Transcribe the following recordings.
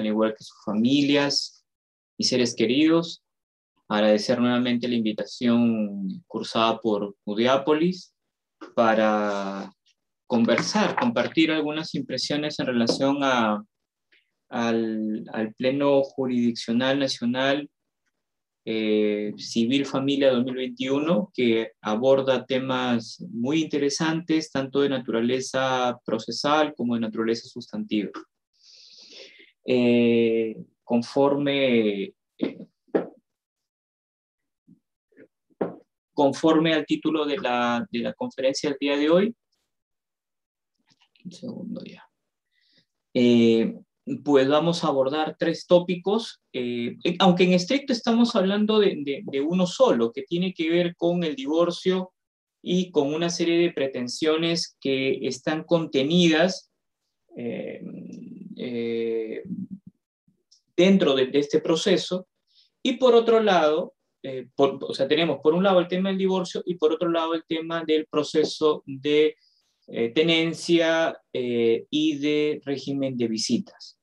igual que sus familias y seres queridos. Agradecer nuevamente la invitación cursada por Udiápolis para compartir algunas impresiones en relación al Pleno Jurisdiccional Nacional Civil Familia 2021, que aborda temas muy interesantes, tanto de naturaleza procesal como de naturaleza sustantiva. Conforme al título de la conferencia del día de hoy, un segundo ya, pues vamos a abordar 3 tópicos, aunque en estricto estamos hablando de uno solo, que tiene que ver con el divorcio y con una serie de pretensiones que están contenidas dentro de este proceso, y por otro lado, o sea, tenemos por un lado el tema del divorcio y por otro lado el tema del proceso de tenencia y de régimen de visitas.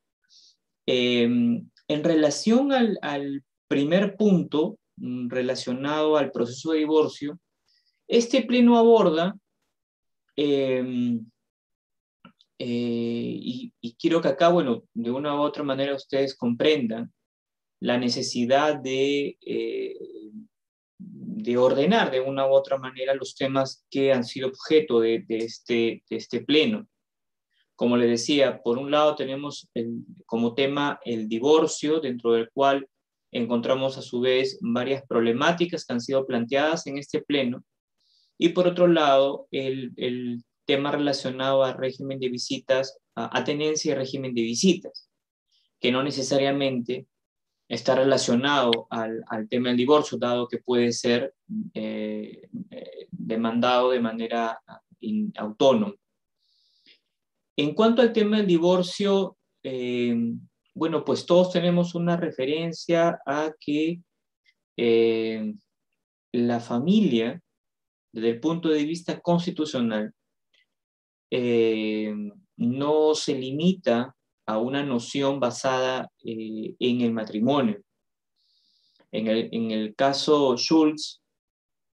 En relación al primer punto, relacionado al proceso de divorcio, este pleno aborda, y quiero que acá, bueno, de una u otra manera ustedes comprendan la necesidad de ordenar de una u otra manera los temas que han sido objeto de este pleno. Como les decía, por un lado tenemos como tema el divorcio, dentro del cual encontramos a su vez varias problemáticas que han sido planteadas en este pleno, y por otro lado el tema relacionado al régimen de visitas, a tenencia y régimen de visitas, que no necesariamente está relacionado al tema del divorcio, dado que puede ser demandado de manera autónoma. En cuanto al tema del divorcio, bueno, pues todos tenemos una referencia a que la familia, desde el punto de vista constitucional, no se limita a una noción basada en el matrimonio. En el caso Schultz,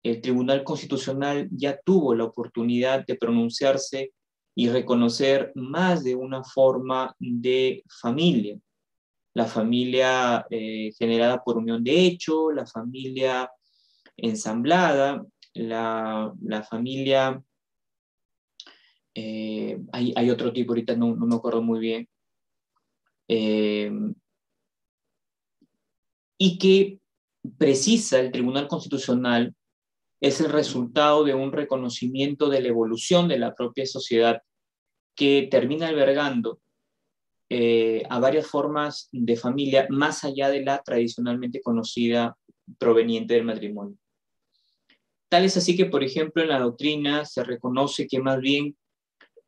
el Tribunal Constitucional ya tuvo la oportunidad de pronunciarse y reconocer más de una forma de familia. La familia generada por unión de hecho, la familia ensamblada, la familia, hay otro tipo, ahorita no me acuerdo muy bien, y que precisa el Tribunal Constitucional es el resultado de un reconocimiento de la evolución de la propia sociedad, que termina albergando a varias formas de familia más allá de la tradicionalmente conocida proveniente del matrimonio. Tal es así que, por ejemplo, en la doctrina se reconoce que más bien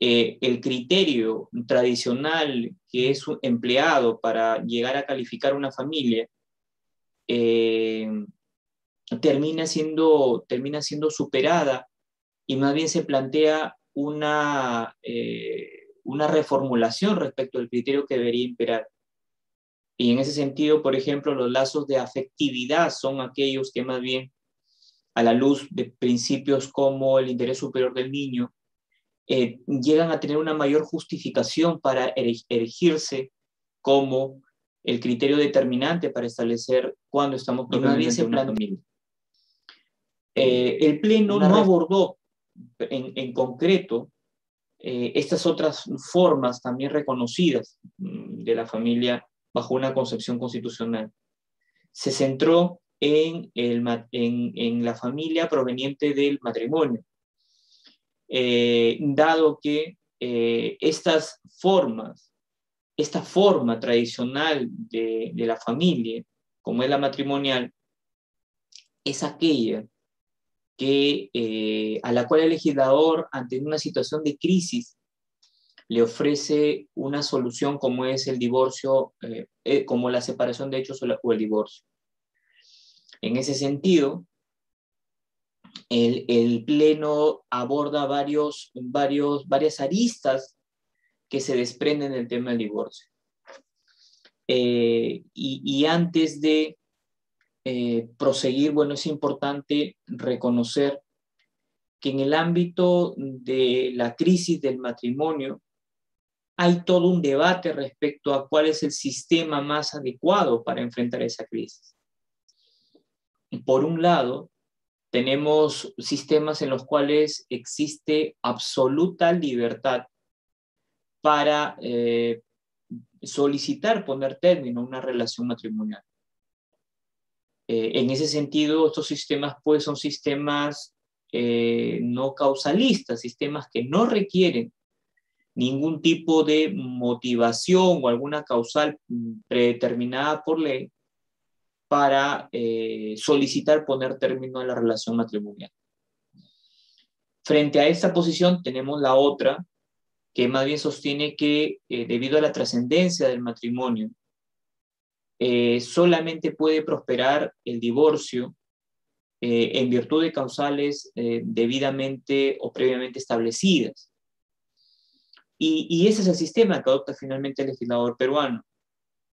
el criterio tradicional que es empleado para llegar a calificar una familia termina siendo superada, y más bien se plantea una reformulación respecto al criterio que debería imperar. Y en ese sentido, por ejemplo, los lazos de afectividad son aquellos que más bien, a la luz de principios como el interés superior del niño, llegan a tener una mayor justificación para erigirse como el criterio determinante para establecer cuándo estamos propiamente en una familia. El Pleno no abordó en concreto estas otras formas también reconocidas de la familia bajo una concepción constitucional. Se centró en la familia proveniente del matrimonio, dado que esta forma tradicional de la familia, como es la matrimonial, es aquella a la cual el legislador, ante una situación de crisis, le ofrece una solución como es el divorcio, como la separación de hechos o el divorcio. En ese sentido, el Pleno aborda varias aristas que se desprenden del tema del divorcio. Y antes de proseguir, bueno, es importante reconocer que en el ámbito de la crisis del matrimonio hay todo un debate respecto a cuál es el sistema más adecuado para enfrentar esa crisis. Por un lado, tenemos sistemas en los cuales existe absoluta libertad para solicitar poner término a una relación matrimonial. En ese sentido, estos sistemas pues son sistemas no causalistas, sistemas que no requieren ningún tipo de motivación o alguna causal predeterminada por ley para solicitar poner término a la relación matrimonial. Frente a esta posición tenemos la otra, que más bien sostiene que debido a la trascendencia del matrimonio, solamente puede prosperar el divorcio en virtud de causales debidamente o previamente establecidas. Y ese es el sistema que adopta finalmente el legislador peruano,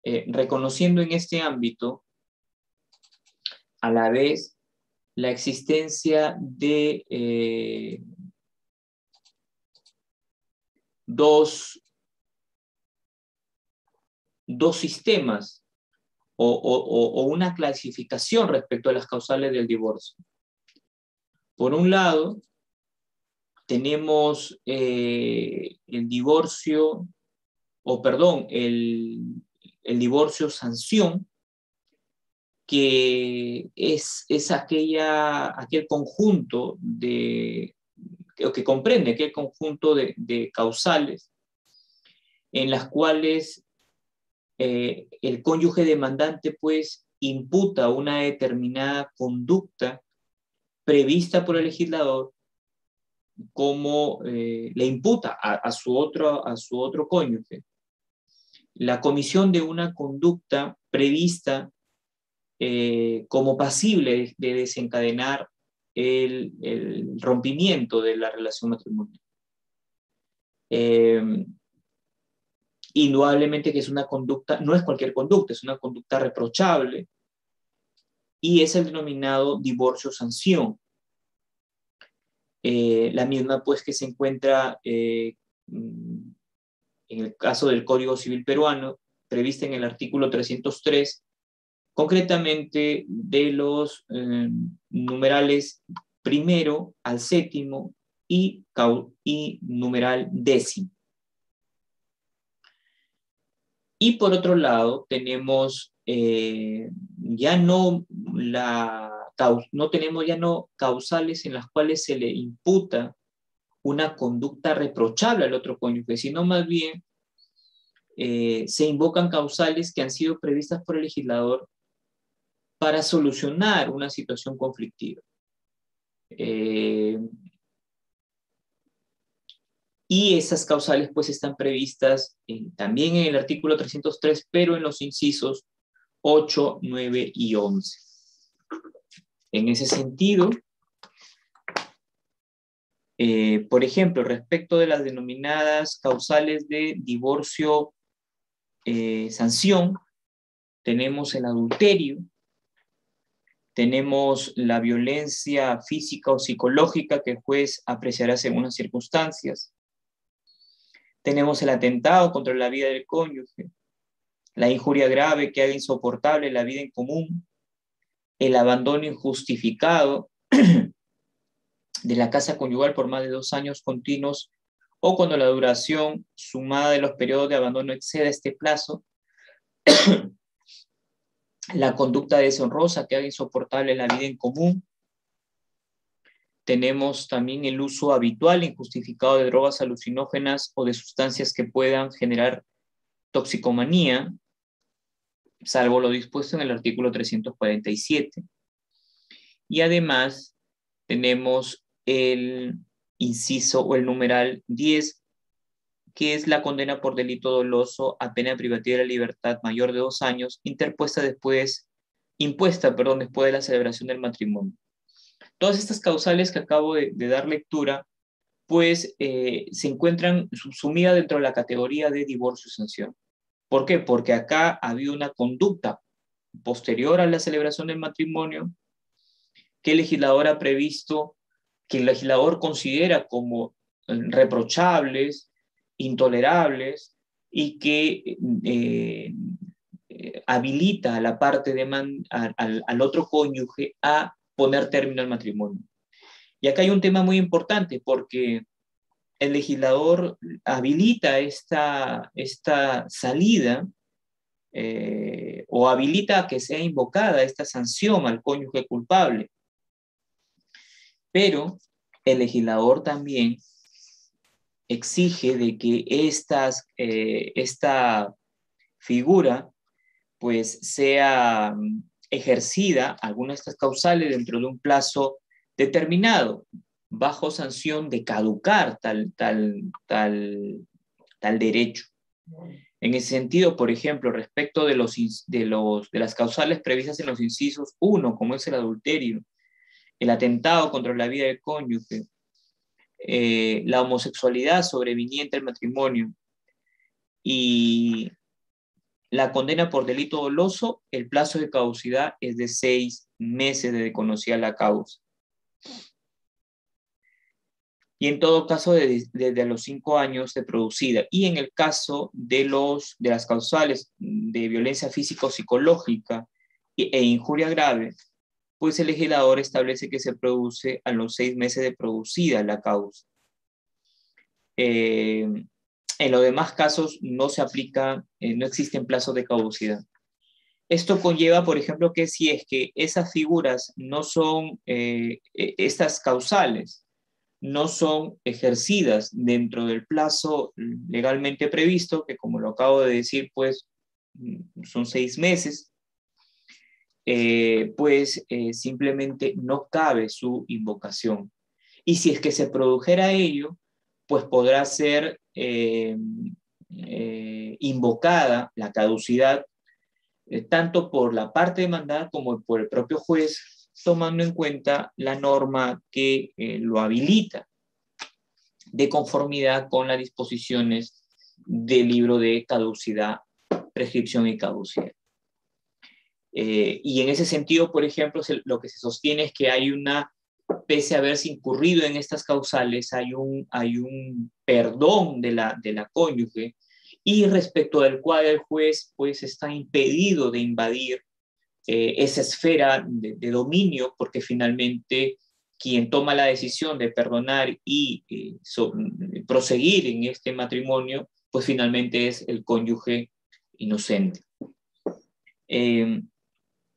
reconociendo en este ámbito a la vez la existencia de dos sistemas o una clasificación respecto a las causales del divorcio. Por un lado, tenemos el divorcio, el divorcio sanción, que es aquel conjunto que comprende aquel conjunto de causales en las cuales el cónyuge demandante pues imputa una determinada conducta prevista por el legislador como le imputa a su otro cónyuge la comisión de una conducta prevista como pasible de desencadenar el rompimiento de la relación matrimonial. Indudablemente que es una conducta, no es cualquier conducta, es una conducta reprochable y es el denominado divorcio-sanción. La misma pues que se encuentra en el caso del Código Civil peruano, prevista en el artículo 303, concretamente de los numerales primero al séptimo y numeral décimo. Y por otro lado, tenemos no causales en las cuales se le imputa una conducta reprochable al otro cónyuge, sino más bien se invocan causales que han sido previstas por el legislador para solucionar una situación conflictiva. Y esas causales pues están previstas también en el artículo 303, pero en los incisos 8, 9 y 11. En ese sentido, por ejemplo, respecto de las denominadas causales de divorcio sanción, tenemos el adulterio, tenemos la violencia física o psicológica que el juez apreciará según las circunstancias, tenemos el atentado contra la vida del cónyuge, la injuria grave que haga insoportable la vida en común, el abandono injustificado de la casa conyugal por más de 2 años continuos o cuando la duración sumada de los periodos de abandono exceda este plazo, la conducta deshonrosa que haga insoportable la vida en común. Tenemos también el uso habitual e injustificado de drogas alucinógenas o de sustancias que puedan generar toxicomanía, salvo lo dispuesto en el artículo 347. Y además tenemos el inciso o el numeral 10, que es la condena por delito doloso a pena privativa de la libertad mayor de 2 años, impuesta después de la celebración del matrimonio. Todas estas causales que acabo de dar lectura, pues se encuentran subsumidas dentro de la categoría de divorcio y sanción. ¿Por qué? Porque acá ha habido una conducta posterior a la celebración del matrimonio que el legislador ha previsto, que el legislador considera como reprochables, intolerables, y que habilita a la parte al otro cónyuge a poner término al matrimonio. Y acá hay un tema muy importante porque el legislador habilita esta salida o habilita a que sea invocada esta sanción al cónyuge culpable. Pero el legislador también exige de que esta figura pues sea ejercida, alguna de estas causales, dentro de un plazo determinado, bajo sanción de caducar tal derecho. En ese sentido, por ejemplo, respecto de las causales previstas en los incisos 1, como es el adulterio, el atentado contra la vida del cónyuge, la homosexualidad sobreviniente al matrimonio y la condena por delito doloso, el plazo de caducidad es de 6 meses desde conocida la causa. Y en todo caso, desde los 5 años de producida. Y en el caso de las causales de violencia físico-psicológica e injuria grave, pues el legislador establece que se produce a los 6 meses de producida la causa. En los demás casos no se aplica, no existen plazos de caducidad. Esto conlleva, por ejemplo, que si es que esas figuras no son, estas causales, no son ejercidas dentro del plazo legalmente previsto, que como lo acabo de decir, pues son 6 meses, simplemente no cabe su invocación. Y si es que se produjera ello, pues podrá ser invocada la caducidad tanto por la parte demandada como por el propio juez, tomando en cuenta la norma que lo habilita de conformidad con las disposiciones del libro de caducidad, prescripción y caducidad. Y en ese sentido, por ejemplo, lo que se sostiene es que hay pese a haberse incurrido en estas causales, hay un perdón de la cónyuge, y respecto del cual el juez pues está impedido de invadir esa esfera de dominio, porque finalmente quien toma la decisión de perdonar y proseguir en este matrimonio, pues finalmente es el cónyuge inocente.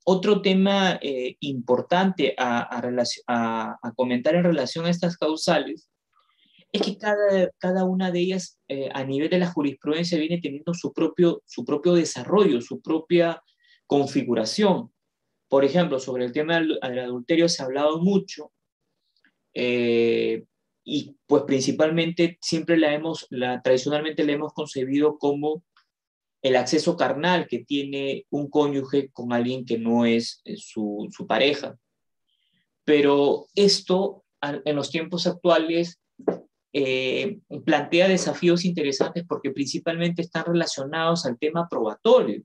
Otro tema importante a comentar en relación a estas causales es que cada una de ellas a nivel de la jurisprudencia viene teniendo su propio desarrollo, su propia configuración. Por ejemplo, sobre el tema del adulterio se ha hablado mucho y pues principalmente siempre tradicionalmente la hemos concebido como el acceso carnal que tiene un cónyuge con alguien que no es su pareja. Pero esto en los tiempos actuales plantea desafíos interesantes porque principalmente están relacionados al tema probatorio.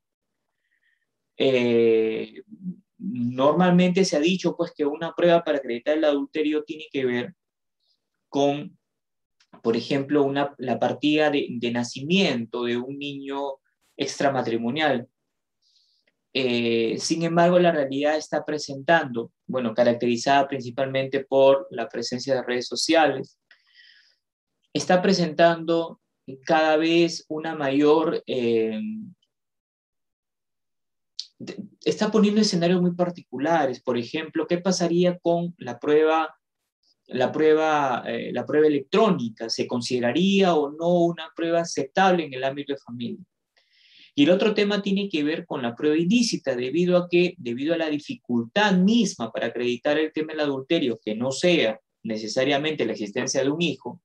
Normalmente se ha dicho pues, que una prueba para acreditar el adulterio tiene que ver con, por ejemplo, la partida de nacimiento de un niño extramatrimonial. Sin embargo, la realidad está presentando, bueno, caracterizada principalmente por la presencia de redes sociales, está presentando cada vez una mayor, está poniendo escenarios muy particulares. Por ejemplo, ¿qué pasaría con la prueba electrónica? ¿Se consideraría o no una prueba aceptable en el ámbito de familia? Y el otro tema tiene que ver con la prueba ilícita, debido a la dificultad misma para acreditar el tema del adulterio, que no sea necesariamente la existencia de un hijo,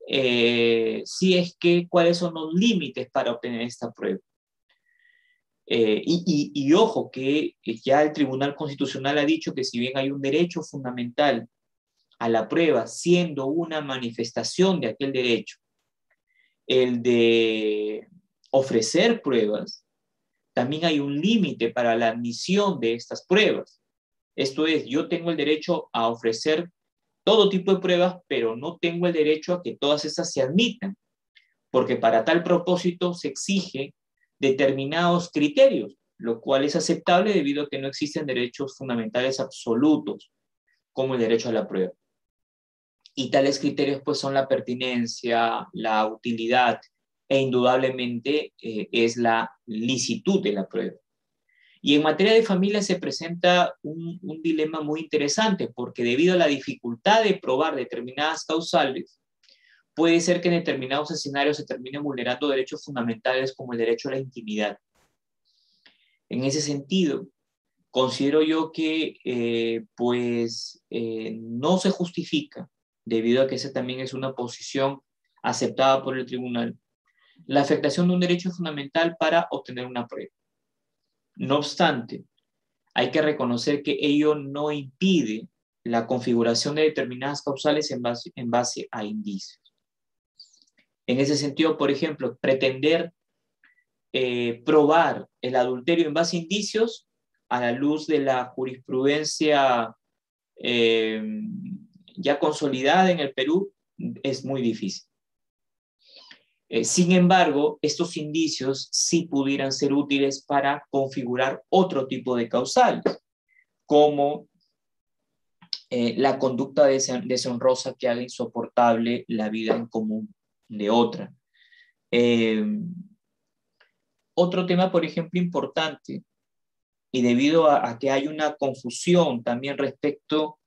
si es que cuáles son los límites para obtener esta prueba. Y ojo, que ya el Tribunal Constitucional ha dicho que si bien hay un derecho fundamental a la prueba, siendo una manifestación de aquel derecho, el de ofrecer pruebas, también hay un límite para la admisión de estas pruebas. Esto es, yo tengo el derecho a ofrecer todo tipo de pruebas, pero no tengo el derecho a que todas estas se admitan, porque para tal propósito se exige determinados criterios, lo cual es aceptable debido a que no existen derechos fundamentales absolutos, como el derecho a la prueba. Y tales criterios pues son la pertinencia, la utilidad e indudablemente es la licitud de la prueba. Y en materia de familia se presenta un dilema muy interesante porque debido a la dificultad de probar determinadas causales, puede ser que en determinados escenarios se terminen vulnerando derechos fundamentales como el derecho a la intimidad. En ese sentido, considero yo que no se justifica, debido a que esa también es una posición aceptada por el tribunal, la afectación de un derecho fundamental para obtener una prueba. No obstante, hay que reconocer que ello no impide la configuración de determinadas causales en base a indicios. En ese sentido, por ejemplo, pretender probar el adulterio en base a indicios a la luz de la jurisprudencia ya consolidada en el Perú es muy difícil. Sin embargo, estos indicios sí pudieran ser útiles para configurar otro tipo de causales, como la conducta deshonrosa que haga insoportable la vida en común de otra. Otro tema, por ejemplo, importante, y debido a que hay una confusión también respecto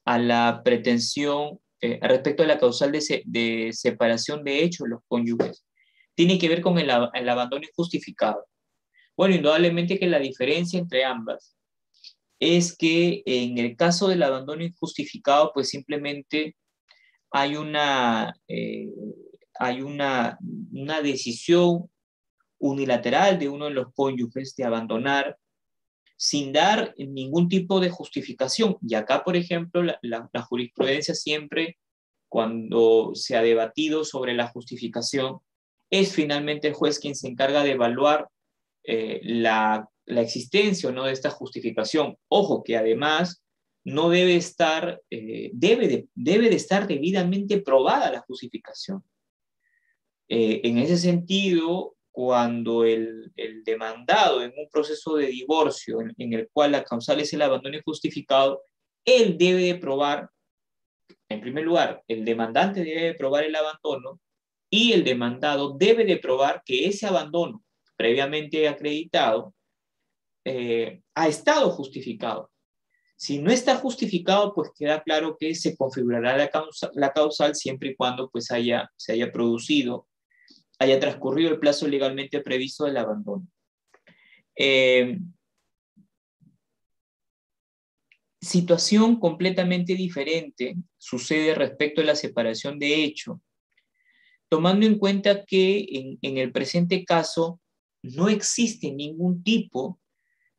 a la pretensión, respecto a la causal de separación de hechos de los cónyuges, tiene que ver con el abandono injustificado. Bueno, indudablemente que la diferencia entre ambas es que en el caso del abandono injustificado, pues simplemente hay una decisión unilateral de uno de los cónyuges de abandonar sin dar ningún tipo de justificación. Y acá, por ejemplo, la jurisprudencia siempre, cuando se ha debatido sobre la justificación, es finalmente el juez quien se encarga de evaluar la existencia o no de esta justificación. Ojo, que además no debe estar, debe de estar debidamente probada la justificación. En ese sentido, cuando el demandado en un proceso de divorcio en el cual la causal es el abandono injustificado, él debe de probar, en primer lugar, el demandante debe de probar el abandono y el demandado debe de probar que ese abandono previamente acreditado ha estado justificado. Si no está justificado, pues queda claro que se configurará la causal siempre y cuando pues se haya producido, haya transcurrido el plazo legalmente previsto del abandono. Situación completamente diferente sucede respecto a la separación de hecho, tomando en cuenta que en el presente caso no existe ningún tipo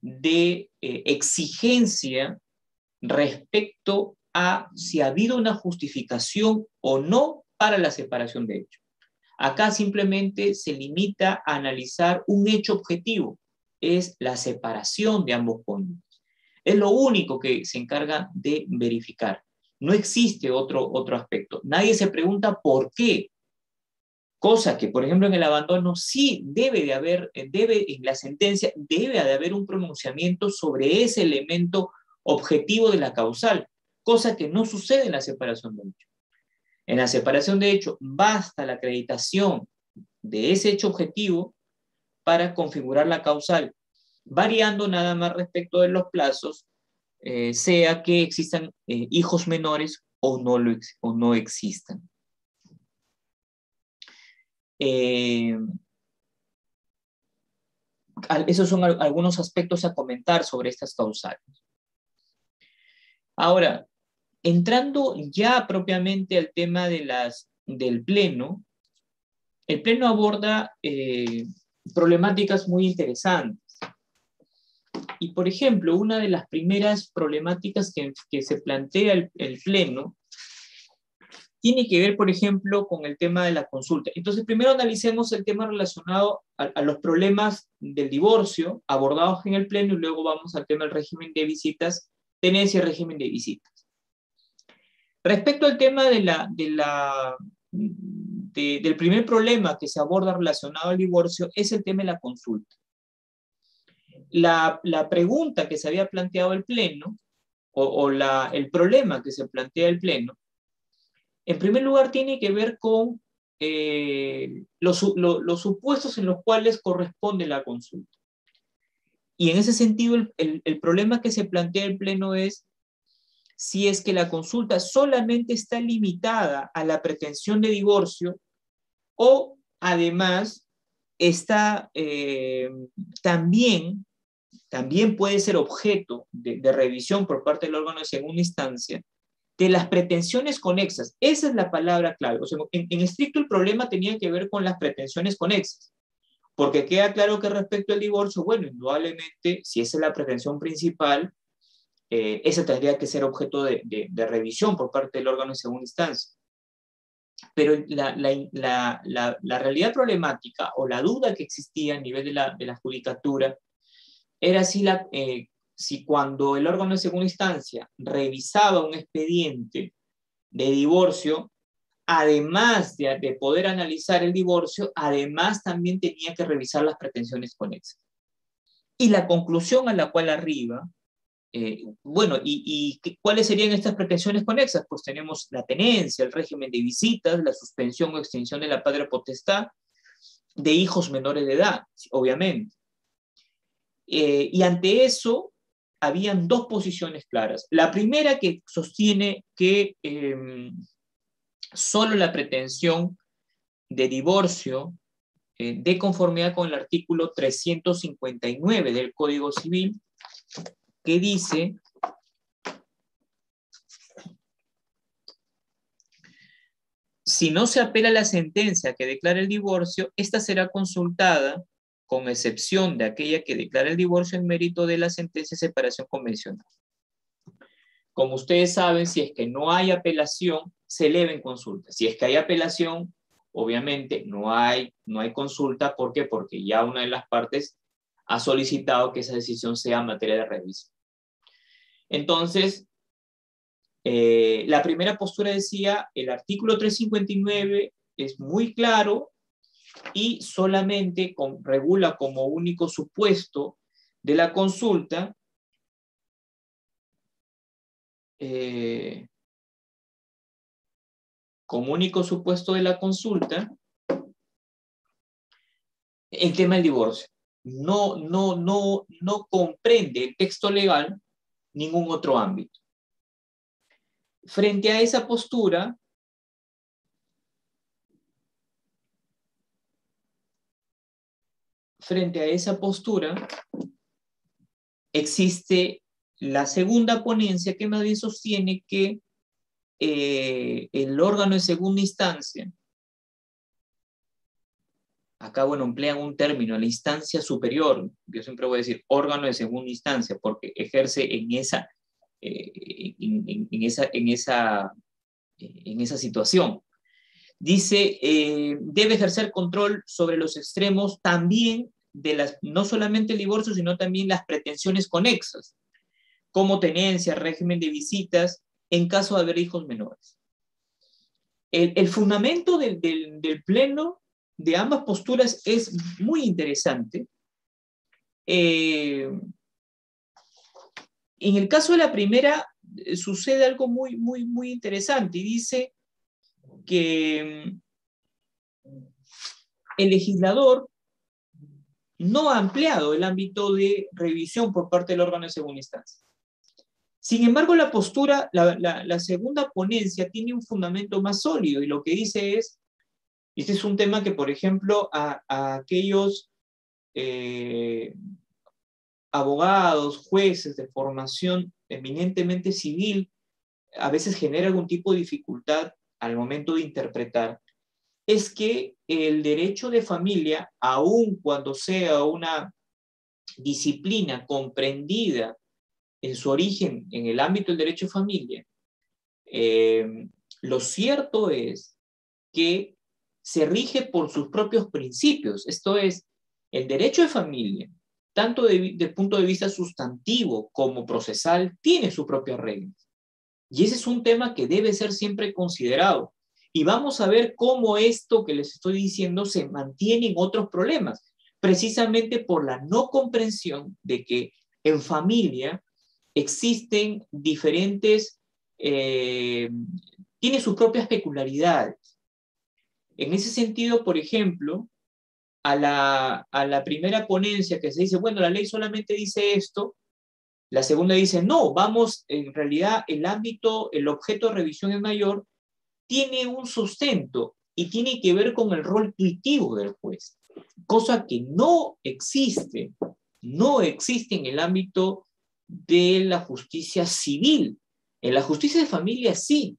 de exigencia respecto a si ha habido una justificación o no para la separación de hecho. Acá simplemente se limita a analizar un hecho objetivo, es la separación de ambos cónyuges. Es lo único que se encarga de verificar. No existe otro aspecto. Nadie se pregunta por qué. Cosa que, por ejemplo, en el abandono sí debe de haber, en la sentencia, debe de haber un pronunciamiento sobre ese elemento objetivo de la causal, cosa que no sucede en la separación de hecho. En la separación de hecho, basta la acreditación de ese hecho objetivo para configurar la causal, variando nada más respecto de los plazos, sea que existan hijos menores o no existan. Esos son algunos aspectos a comentar sobre estas causales. Ahora, entrando ya propiamente al tema del Pleno, el Pleno aborda problemáticas muy interesantes. Y, por ejemplo, una de las primeras problemáticas que se plantea el Pleno tiene que ver, por ejemplo, con el tema de la consulta. Entonces, primero analicemos el tema relacionado a los problemas del divorcio abordados en el Pleno y luego vamos al tema del régimen de visitas, tenencia y régimen de visitas. Respecto al tema del primer problema que se aborda relacionado al divorcio es el tema de la consulta. La pregunta que se había planteado el Pleno el problema que se plantea el Pleno, en primer lugar tiene que ver con los supuestos en los cuales corresponde la consulta. Y en ese sentido, el problema que se plantea el Pleno es si es que la consulta solamente está limitada a la pretensión de divorcio o además está también puede ser objeto de revisión por parte del órgano de segunda instancia de las pretensiones conexas. Esa es la palabra clave. O sea, en estricto el problema tenía que ver con las pretensiones conexas, porque queda claro que respecto al divorcio, bueno, indudablemente, si esa es la pretensión principal, esa tendría que ser objeto de revisión por parte del órgano de segunda instancia. Pero la realidad problemática o la duda que existía a nivel de la judicatura era si cuando el órgano de segunda instancia revisaba un expediente de divorcio, además de poder analizar el divorcio, además también tenía que revisar las pretensiones conexas. Y la conclusión a la cual arriba, ¿cuáles serían estas pretensiones conexas? Pues tenemos la tenencia, el régimen de visitas, la suspensión o extinción de la patria potestad de hijos menores de edad, obviamente. Y ante eso, habían dos posiciones claras. La primera que sostiene que solo la pretensión de divorcio de conformidad con el artículo 359 del Código Civil, que dice si no se apela a la sentencia que declara el divorcio, esta será consultada con excepción de aquella que declara el divorcio en mérito de la sentencia de separación convencional. Como ustedes saben, si es que no hay apelación, se eleva en consulta. Si es que hay apelación, obviamente no hay consulta. ¿Por qué? Porque ya una de las partes ha solicitado que esa decisión sea materia de revisión. Entonces, la primera postura decía, el artículo 359 es muy claro y solamente regula como único supuesto de la consulta como único supuesto de la consulta el tema del divorcio. No comprende el texto legal ningún otro ámbito. Frente a esa postura, existe la segunda ponencia que más bien sostiene que el órgano de segunda instancia, acá, bueno, emplean un término, la instancia superior, yo siempre voy a decir órgano de segunda instancia, porque ejerce en esa situación. Dice, debe ejercer control sobre los extremos también no solamente el divorcio, sino también las pretensiones conexas, como tenencia, régimen de visitas, en caso de haber hijos menores. El fundamento del Pleno de ambas posturas es muy interesante. En el caso de la primera, sucede algo muy interesante y dice que el legislador no ha ampliado el ámbito de revisión por parte del órgano de segunda instancia. Sin embargo, la segunda ponencia tiene un fundamento más sólido y lo que dice es, y este es un tema que, por ejemplo, a aquellos abogados, jueces de formación eminentemente civil, a veces genera algún tipo de dificultad al momento de interpretar, es que el derecho de familia, aun cuando sea una disciplina comprendida en su origen en el ámbito del derecho de familia, Lo cierto es que se rige por sus propios principios, esto es, el derecho de familia, tanto de punto de vista sustantivo como procesal, tiene sus propias reglas. Y ese es un tema que debe ser siempre considerado. Y vamos a ver cómo esto que les estoy diciendo se mantiene en otros problemas, precisamente por la no comprensión de que en familia existen diferentes, tiene sus propias peculiaridades. En ese sentido, por ejemplo, a la primera ponencia que se dice, bueno, la ley solamente dice esto, la segunda dice, no, vamos, en realidad el ámbito, el objeto de revisión es mayor, tiene un sustento y tiene que ver con el rol tuitivo del juez, cosa que no existe en el ámbito de la justicia civil. En la justicia de familia sí,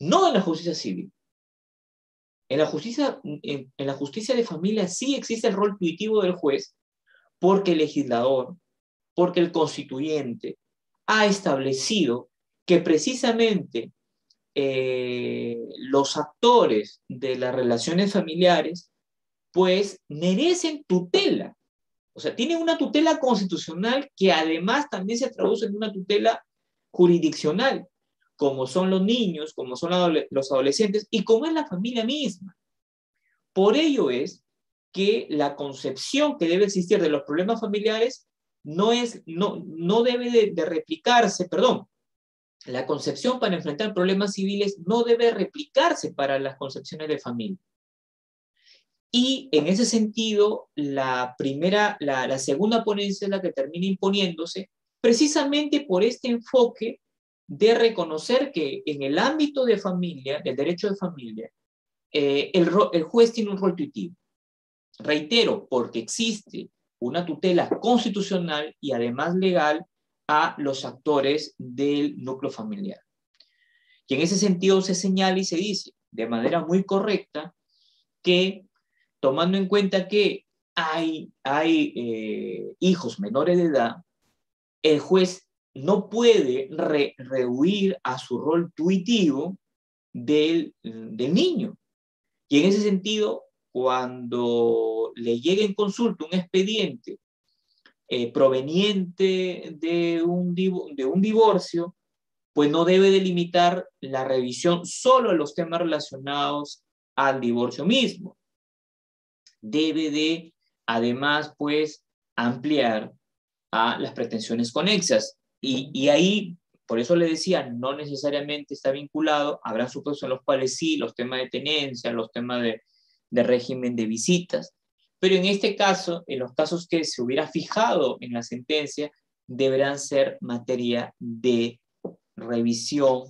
no en la justicia civil. En la justicia de familia sí existe el rol tuitivo del juez porque el legislador, porque el constituyente ha establecido que precisamente los actores de las relaciones familiares pues merecen tutela. O sea, tienen una tutela constitucional que además también se traduce en una tutela jurisdiccional, como son los niños, como son los adolescentes y como es la familia misma. Por ello es que la concepción que debe existir de los problemas familiares no debe de replicarse, perdón, la concepción para enfrentar problemas civiles no debe replicarse para las concepciones de familia. Y en ese sentido, la segunda ponencia es la que termina imponiéndose precisamente por este enfoque de reconocer que en el ámbito de familia, del derecho de familia, el juez tiene un rol tuitivo. Reitero, porque existe una tutela constitucional y además legal a los actores del núcleo familiar. Y en ese sentido se señala y se dice de manera muy correcta que, tomando en cuenta que hay hijos menores de edad, el juez no puede rehuir a su rol tuitivo del niño. Y en ese sentido, cuando le llegue en consulta un expediente proveniente de un divorcio, pues no debe delimitar la revisión solo a los temas relacionados al divorcio mismo. Debe de, además, pues, ampliar a las pretensiones conexas. Y ahí, por eso le decía, no necesariamente está vinculado, habrá supuestos en los cuales sí, los temas de tenencia, los temas de régimen de visitas. Pero en este caso, en los casos que se hubiera fijado en la sentencia, deberán ser materia de revisión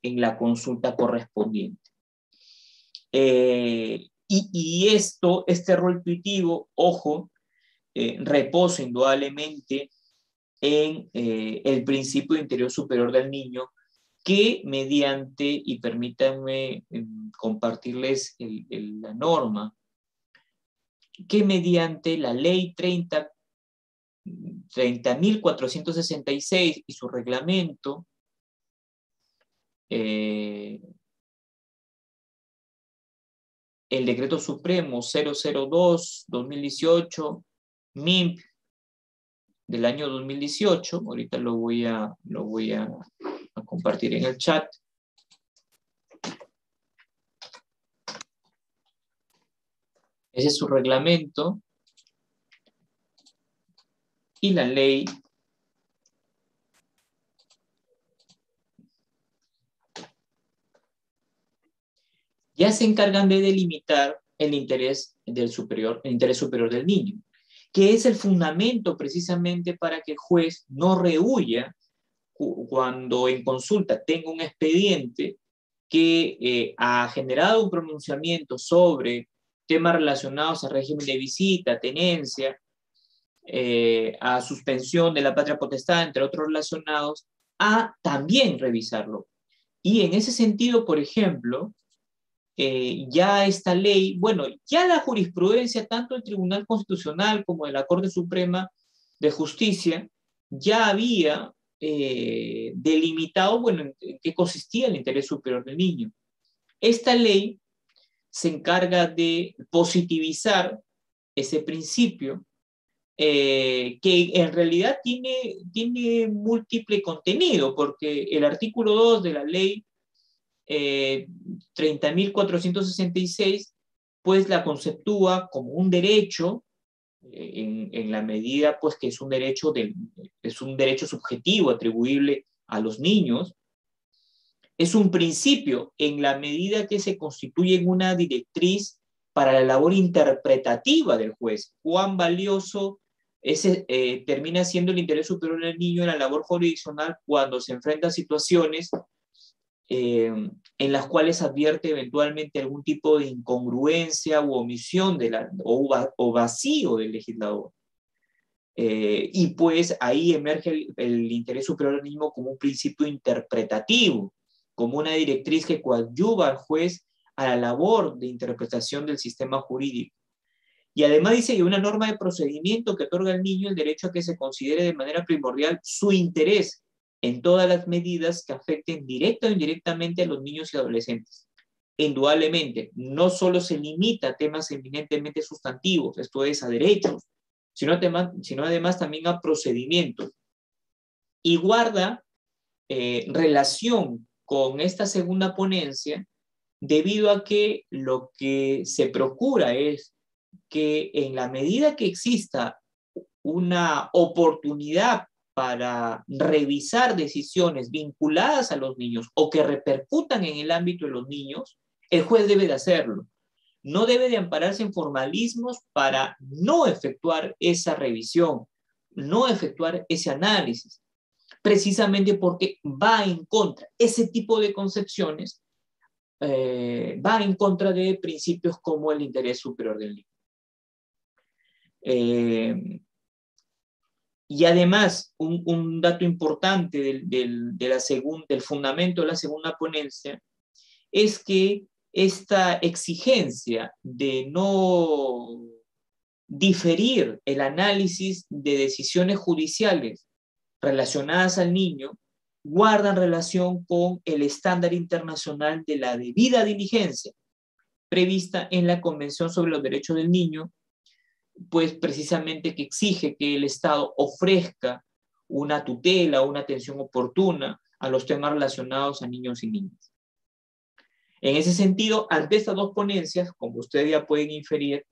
en la consulta correspondiente. Este rol tuitivo, ojo, reposa indudablemente en el principio de interés superior del niño, que mediante, y permítanme compartirles la norma, que mediante la ley 30.466 y su reglamento, el decreto supremo 002-2018, MIMP del año 2018, ahorita lo voy a compartir en el chat. Ese es su reglamento y la ley ya se encargan de delimitar el interés superior del niño, que es el fundamento precisamente para que el juez no rehuya cuando en consulta tenga un expediente que ha generado un pronunciamiento sobre temas relacionados al régimen de visita, tenencia, a suspensión de la patria potestad, entre otros relacionados, a también revisarlo. Y en ese sentido, por ejemplo, ya esta ley, bueno, ya la jurisprudencia, tanto del Tribunal Constitucional como de la Corte Suprema de Justicia, ya había delimitado, bueno, en qué consistía el interés superior del niño. Esta ley se encarga de positivizar ese principio que en realidad tiene múltiple contenido, porque el artículo 2 de la ley 30.466 pues la conceptúa como un derecho en la medida pues que es un derecho subjetivo atribuible a los niños. Es un principio en la medida que se constituye en una directriz para la labor interpretativa del juez. Cuán valioso termina siendo el interés superior del niño en la labor jurisdiccional cuando se enfrenta a situaciones en las cuales advierte eventualmente algún tipo de incongruencia u omisión o vacío del legislador. Y pues ahí emerge el interés superior del niño como un principio interpretativo, como una directriz que coadyuva al juez a la labor de interpretación del sistema jurídico. Y además dice que una norma de procedimiento que otorga al niño el derecho a que se considere de manera primordial su interés en todas las medidas que afecten directa o indirectamente a los niños y adolescentes. Indudablemente, no solo se limita a temas eminentemente sustantivos, esto es, a derechos, sino además también a procedimientos. Y guarda relación con esta segunda ponencia debido a que lo que se procura es que en la medida que exista una oportunidad para revisar decisiones vinculadas a los niños o que repercutan en el ámbito de los niños, el juez debe de hacerlo. No debe de ampararse en formalismos para no efectuar esa revisión, no efectuar ese análisis, precisamente porque va en contra, ese tipo de concepciones va en contra de principios como el interés superior del niño. Y además, un dato importante del fundamento de la segunda ponencia es que esta exigencia de no diferir el análisis de decisiones judiciales relacionadas al niño guardan relación con el estándar internacional de la debida diligencia prevista en la Convención sobre los Derechos del Niño, pues precisamente que exige que el Estado ofrezca una tutela, una atención oportuna a los temas relacionados a niños y niñas. En ese sentido, ante estas dos ponencias, como ustedes ya pueden inferir,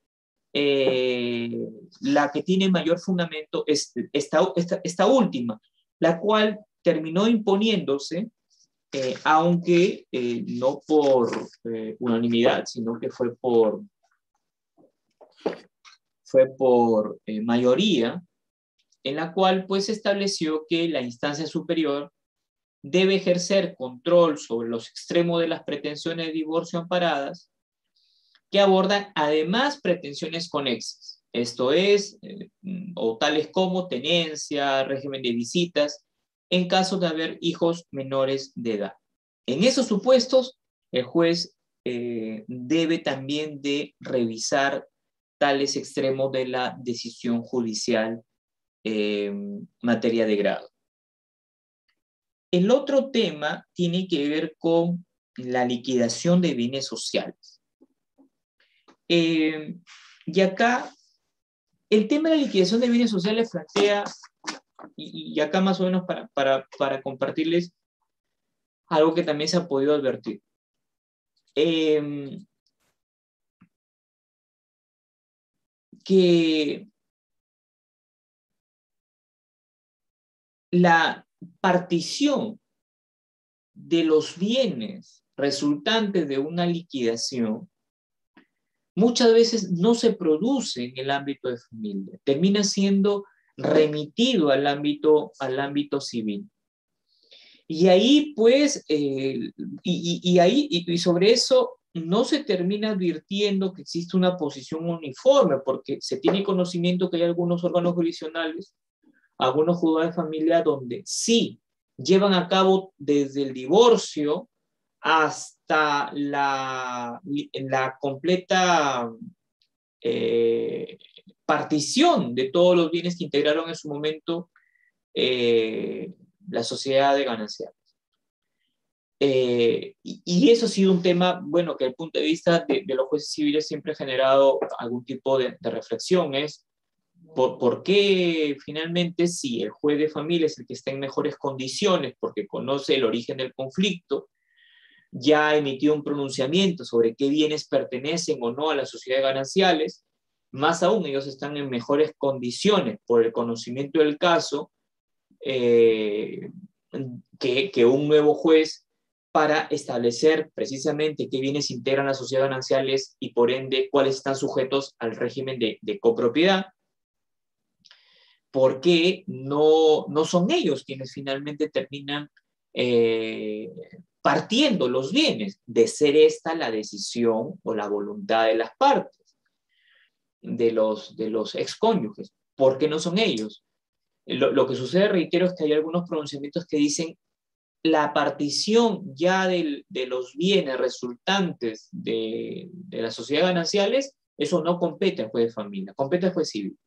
la que tiene mayor fundamento es esta última, la cual terminó imponiéndose, aunque no por unanimidad, sino que fue por mayoría, en la cual pues se estableció que la instancia superior debe ejercer control sobre los extremos de las pretensiones de divorcio amparadas, que abordan además pretensiones conexas, esto es, o tales como tenencia, régimen de visitas, en caso de haber hijos menores de edad. En esos supuestos, el juez debe también de revisar tales extremos de la decisión judicial materia de grado. El otro tema tiene que ver con la liquidación de bienes sociales. Y acá, el tema de la liquidación de bienes sociales plantea, y acá más o menos para compartirles algo que también se ha podido advertir. Que la partición de los bienes resultantes de una liquidación muchas veces no se produce en el ámbito de familia, termina siendo remitido al ámbito civil. Y ahí, pues, y sobre eso no se termina advirtiendo que existe una posición uniforme, porque se tiene conocimiento que hay algunos órganos jurisdiccionales, algunos juzgados de familia, donde sí llevan a cabo desde el divorcio hasta la completa partición de todos los bienes que integraron en su momento la sociedad de gananciales. Y eso ha sido un tema, bueno, que desde el punto de vista de los jueces civiles siempre ha generado algún tipo de reflexión, es por qué finalmente si el juez de familia es el que está en mejores condiciones porque conoce el origen del conflicto, ya emitió un pronunciamiento sobre qué bienes pertenecen o no a las sociedades gananciales, más aún ellos están en mejores condiciones por el conocimiento del caso eh, que un nuevo juez para establecer precisamente qué bienes integran las sociedades gananciales y por ende cuáles están sujetos al régimen de copropiedad, porque no son ellos quienes finalmente terminan partiendo los bienes, de ser esta la decisión o la voluntad de las partes, de los excónyuges, porque no son ellos. Lo que sucede, reitero, es que hay algunos pronunciamientos que dicen la partición ya de los bienes resultantes de las sociedades gananciales, eso no compete al juez de familia, compete al juez civil.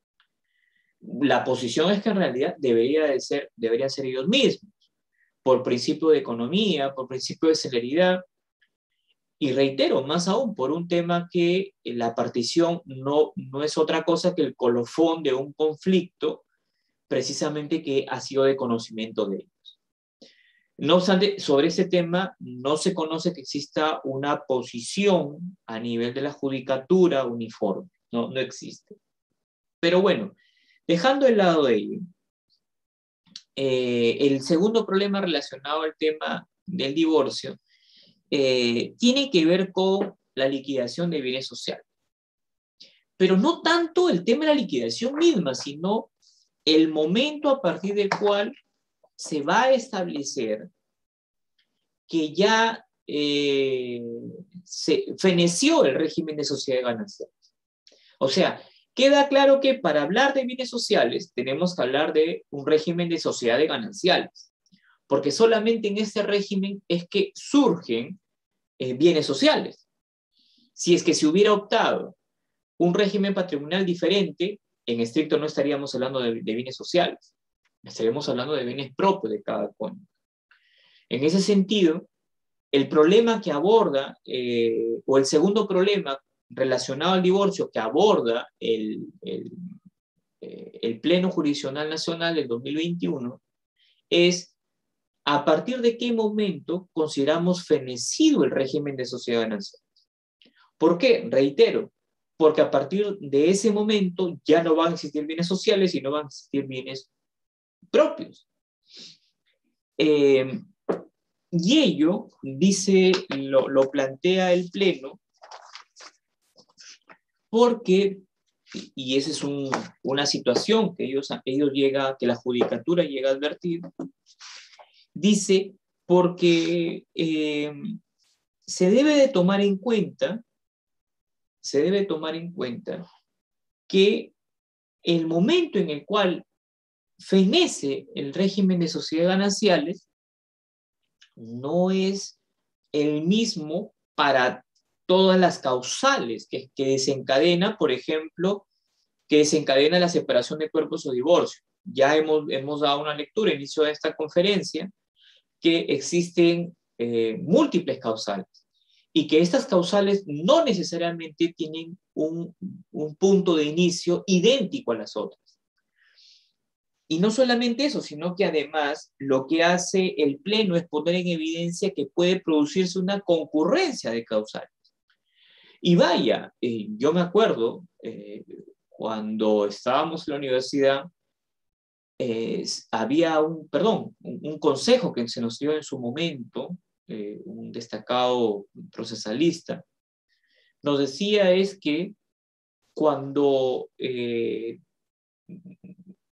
La posición es que en realidad deberían ser ellos mismos, por principio de economía, por principio de celeridad, y reitero, más aún por un tema que la partición no es otra cosa que el colofón de un conflicto precisamente que ha sido de conocimiento de ellos. No obstante, sobre ese tema no se conoce que exista una posición a nivel de la judicatura uniforme, no existe. Pero bueno, dejando de lado ello, el segundo problema relacionado al tema del divorcio tiene que ver con la liquidación de bienes sociales. Pero no tanto el tema de la liquidación misma, sino el momento a partir del cual se va a establecer que ya se feneció el régimen de sociedad ganancial. O sea, queda claro que para hablar de bienes sociales tenemos que hablar de un régimen de sociedades gananciales, porque solamente en este régimen es que surgen bienes sociales. Si es que se hubiera optado un régimen patrimonial diferente, en estricto no estaríamos hablando de bienes sociales, estaríamos hablando de bienes propios de cada cónyuge. En ese sentido, el problema que aborda, o el segundo problema relacionado al divorcio que aborda el Pleno Jurisdiccional Nacional del 2021 es a partir de qué momento consideramos fenecido el régimen de sociedad ganancial. ¿Por qué? Reitero, porque a partir de ese momento ya no van a existir bienes sociales y no van a existir bienes propios. Y ello, dice, lo plantea el Pleno, porque, y esa es una situación que que la judicatura llega a advertir, dice, porque se debe de tomar en cuenta que el momento en el cual fenece el régimen de sociedades gananciales no es el mismo para todas las causales que desencadena, por ejemplo, que desencadena la separación de cuerpos o divorcio. Ya hemos dado una lectura, inicio de esta conferencia, que existen múltiples causales y que estas causales no necesariamente tienen un punto de inicio idéntico a las otras. Y no solamente eso, sino que además lo que hace el Pleno es poner en evidencia que puede producirse una concurrencia de causales. Y vaya, yo me acuerdo cuando estábamos en la universidad, había un consejo que se nos dio en su momento, un destacado procesalista, nos decía es que cuando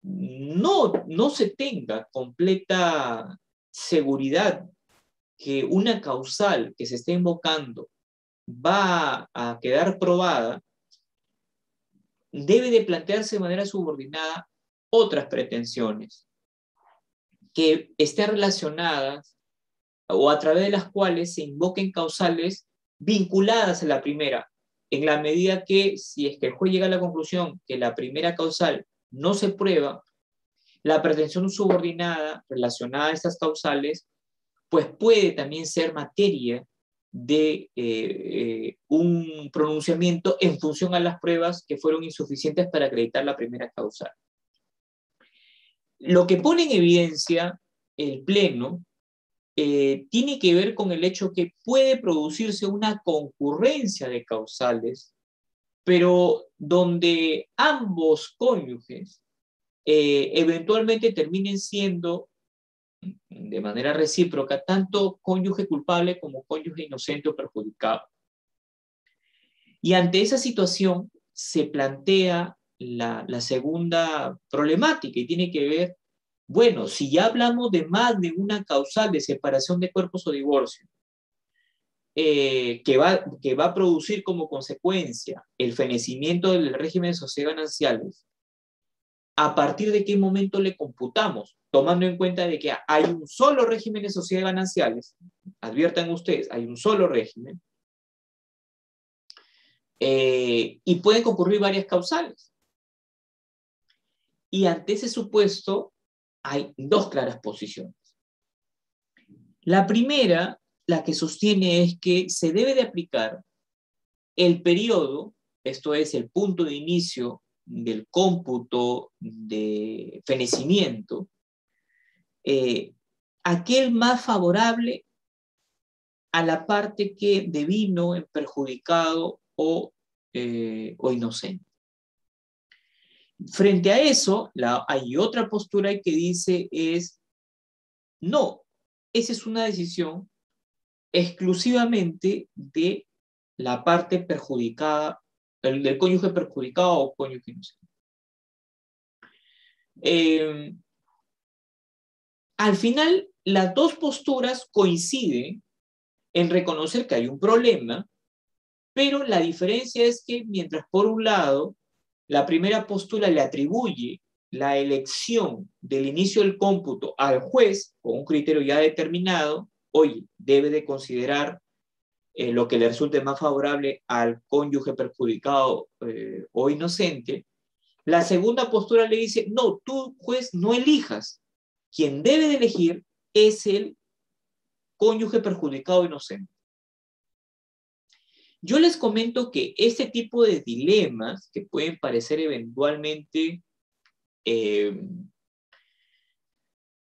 no se tenga completa seguridad que una causal que se esté invocando va a quedar probada, debe de plantearse de manera subordinada otras pretensiones que estén relacionadas o a través de las cuales se invoquen causales vinculadas a la primera, en la medida que si es que el juez llega a la conclusión que la primera causal no se prueba, la pretensión subordinada relacionada a estas causales pues puede también ser materia de un pronunciamiento en función a las pruebas que fueron insuficientes para acreditar la primera causal. Lo que pone en evidencia el Pleno tiene que ver con el hecho que puede producirse una concurrencia de causales, pero donde ambos cónyuges eventualmente terminen siendo de manera recíproca, tanto cónyuge culpable como cónyuge inocente o perjudicado. Y ante esa situación se plantea la segunda problemática y tiene que ver, bueno, si ya hablamos de más de una causal de separación de cuerpos o divorcio, que va a producir como consecuencia el fenecimiento del régimen de sociedades gananciales, ¿a partir de qué momento le computamos? Tomando en cuenta de que hay un solo régimen de sociedades gananciales, adviertan ustedes, hay un solo régimen, y pueden concurrir varias causales. Y ante ese supuesto hay dos claras posiciones. La primera, la que sostiene es que se debe de aplicar el periodo, esto es el punto de inicio del cómputo de fenecimiento, aquel más favorable a la parte que devino en perjudicado o inocente. Frente a eso, hay otra postura que dice no, esa es una decisión exclusivamente de la parte perjudicada, del cónyuge perjudicado o cónyuge inocente. Al final, las dos posturas coinciden en reconocer que hay un problema, pero la diferencia es que mientras por un lado la primera postura le atribuye la elección del inicio del cómputo al juez con un criterio ya determinado, oye, debe de considerar lo que le resulte más favorable al cónyuge perjudicado o inocente. La segunda postura le dice, no, tú juez no elijas, quien debe de elegir es el cónyuge perjudicado o inocente. Yo les comento que este tipo de dilemas, que pueden parecer eventualmente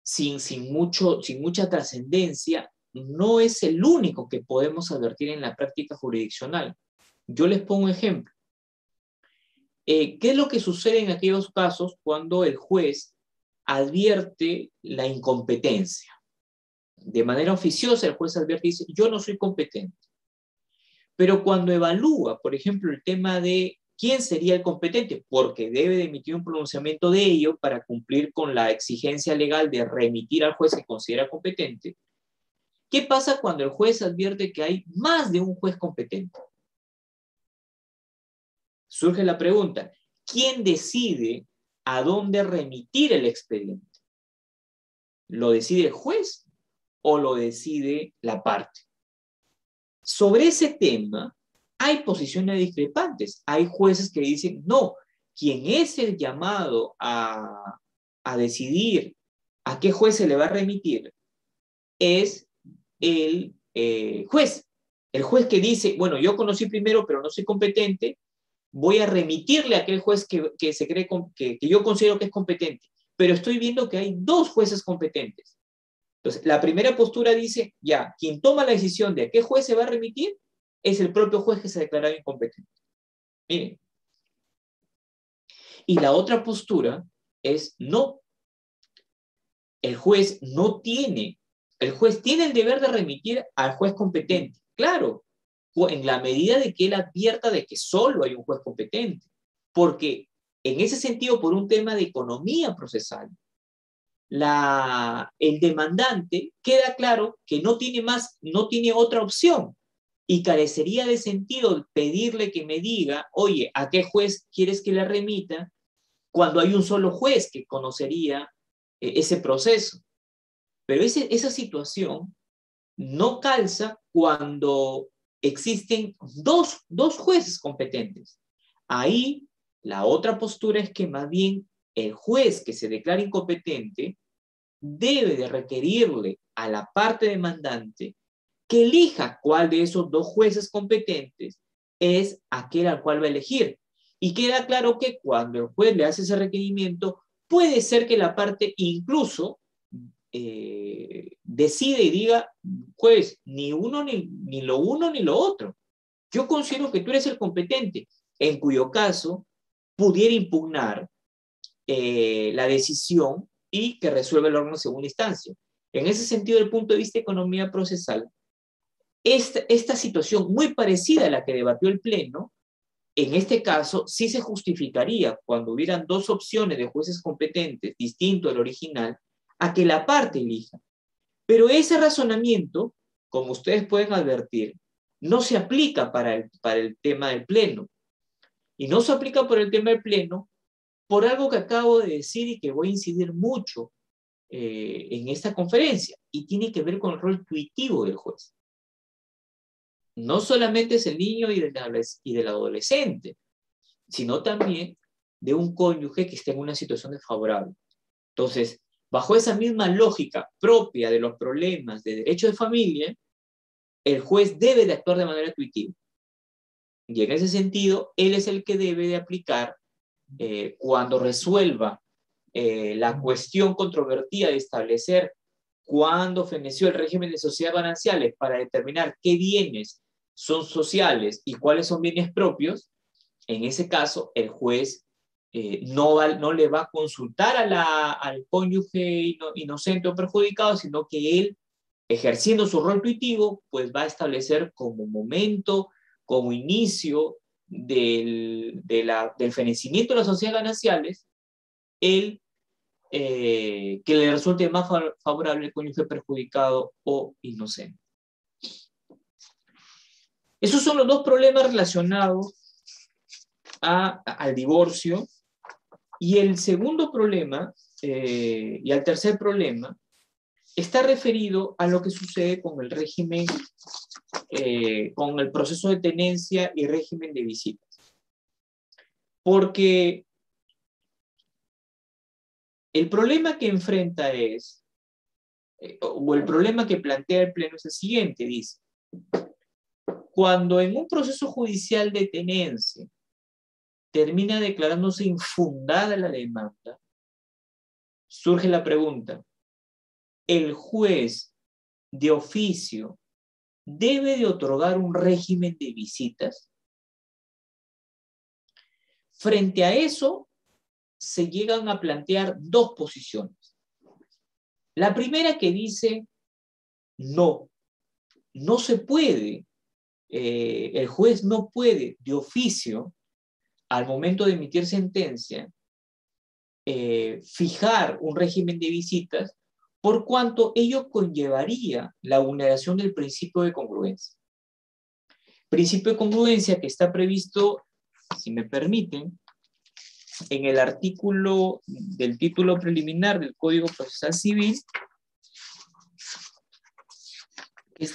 sin mucha trascendencia, no es el único que podemos advertir en la práctica jurisdiccional. Yo les pongo un ejemplo. ¿Qué es lo que sucede en aquellos casos cuando el juez advierte la incompetencia? De manera oficiosa, el juez advierte y dice, yo no soy competente. Pero cuando evalúa, por ejemplo, el tema de quién sería el competente, porque debe de emitir un pronunciamiento de ello para cumplir con la exigencia legal de remitir al juez que considera competente, ¿qué pasa cuando el juez advierte que hay más de un juez competente? Surge la pregunta, ¿quién decide a dónde remitir el expediente? ¿Lo decide el juez o lo decide la parte? Sobre ese tema hay posiciones discrepantes. Hay jueces que dicen, no, quien es el llamado a decidir a qué juez se le va a remitir es el juez. El juez que dice, bueno, yo conocí primero, pero no soy competente, voy a remitirle a aquel juez que se cree que yo considero que es competente. Pero estoy viendo que hay dos jueces competentes. Entonces, la primera postura dice, ya, quien toma la decisión de a qué juez se va a remitir es el propio juez que se ha declarado incompetente. Miren. Y la otra postura es, no, el juez tiene el deber de remitir al juez competente. Claro, en la medida de que él advierta de que solo hay un juez competente. Porque en ese sentido, por un tema de economía procesal, el demandante queda claro que no tiene otra opción y carecería de sentido pedirle que me diga, oye, ¿a qué juez quieres que le remita? Cuando hay un solo juez que conocería ese proceso. Pero esa situación no calza cuando existen dos jueces competentes. Ahí la otra postura es que más bien el juez que se declara incompetente debe de requerirle a la parte demandante que elija cuál de esos dos jueces competentes es aquel al cual va a elegir. Y queda claro que cuando el juez le hace ese requerimiento, puede ser que la parte incluso decide y diga, juez, ni uno ni lo uno ni lo otro. Yo considero que tú eres el competente, en cuyo caso pudiera impugnar la decisión y que resuelva el órgano de segunda instancia. En ese sentido, desde el punto de vista de economía procesal, esta situación muy parecida a la que debatió el Pleno, en este caso sí se justificaría cuando hubieran dos opciones de jueces competentes distinto al original, a que la parte elija. Pero ese razonamiento, como ustedes pueden advertir, no se aplica para el tema del Pleno. Y no se aplica por el tema del Pleno por algo que acabo de decir y que voy a incidir mucho en esta conferencia, y tiene que ver con el rol tuitivo del juez. No solamente es el niño y del adolescente, sino también de un cónyuge que esté en una situación desfavorable. Entonces, bajo esa misma lógica propia de los problemas de derecho de familia, el juez debe de actuar de manera intuitiva. Y en ese sentido, él es el que debe de aplicar cuando resuelva la cuestión controvertida de establecer cuándo feneció el régimen de sociedades gananciales para determinar qué bienes son sociales y cuáles son bienes propios. En ese caso, el juez no le va a consultar al cónyuge inocente o perjudicado, sino que él, ejerciendo su rol tuitivo, pues va a establecer como momento, como inicio del fenecimiento de las sociedades gananciales, que le resulte más favorable el cónyuge perjudicado o inocente. Esos son los dos problemas relacionados al divorcio. Y el segundo problema, y al tercer problema, está referido a lo que sucede con el régimen, con el proceso de tenencia y régimen de visitas. Porque el problema que enfrenta o el problema que plantea el Pleno es el siguiente, dice: cuando en un proceso judicial de tenencia termina declarándose infundada la demanda, surge la pregunta: ¿el juez de oficio debe de otorgar un régimen de visitas? Frente a eso, se llegan a plantear dos posiciones. La primera, que dice, no se puede, el juez no puede de oficio, al momento de emitir sentencia, fijar un régimen de visitas, por cuanto ello conllevaría la vulneración del principio de congruencia. Principio de congruencia que está previsto, si me permiten, en el artículo del título preliminar del Código Procesal Civil,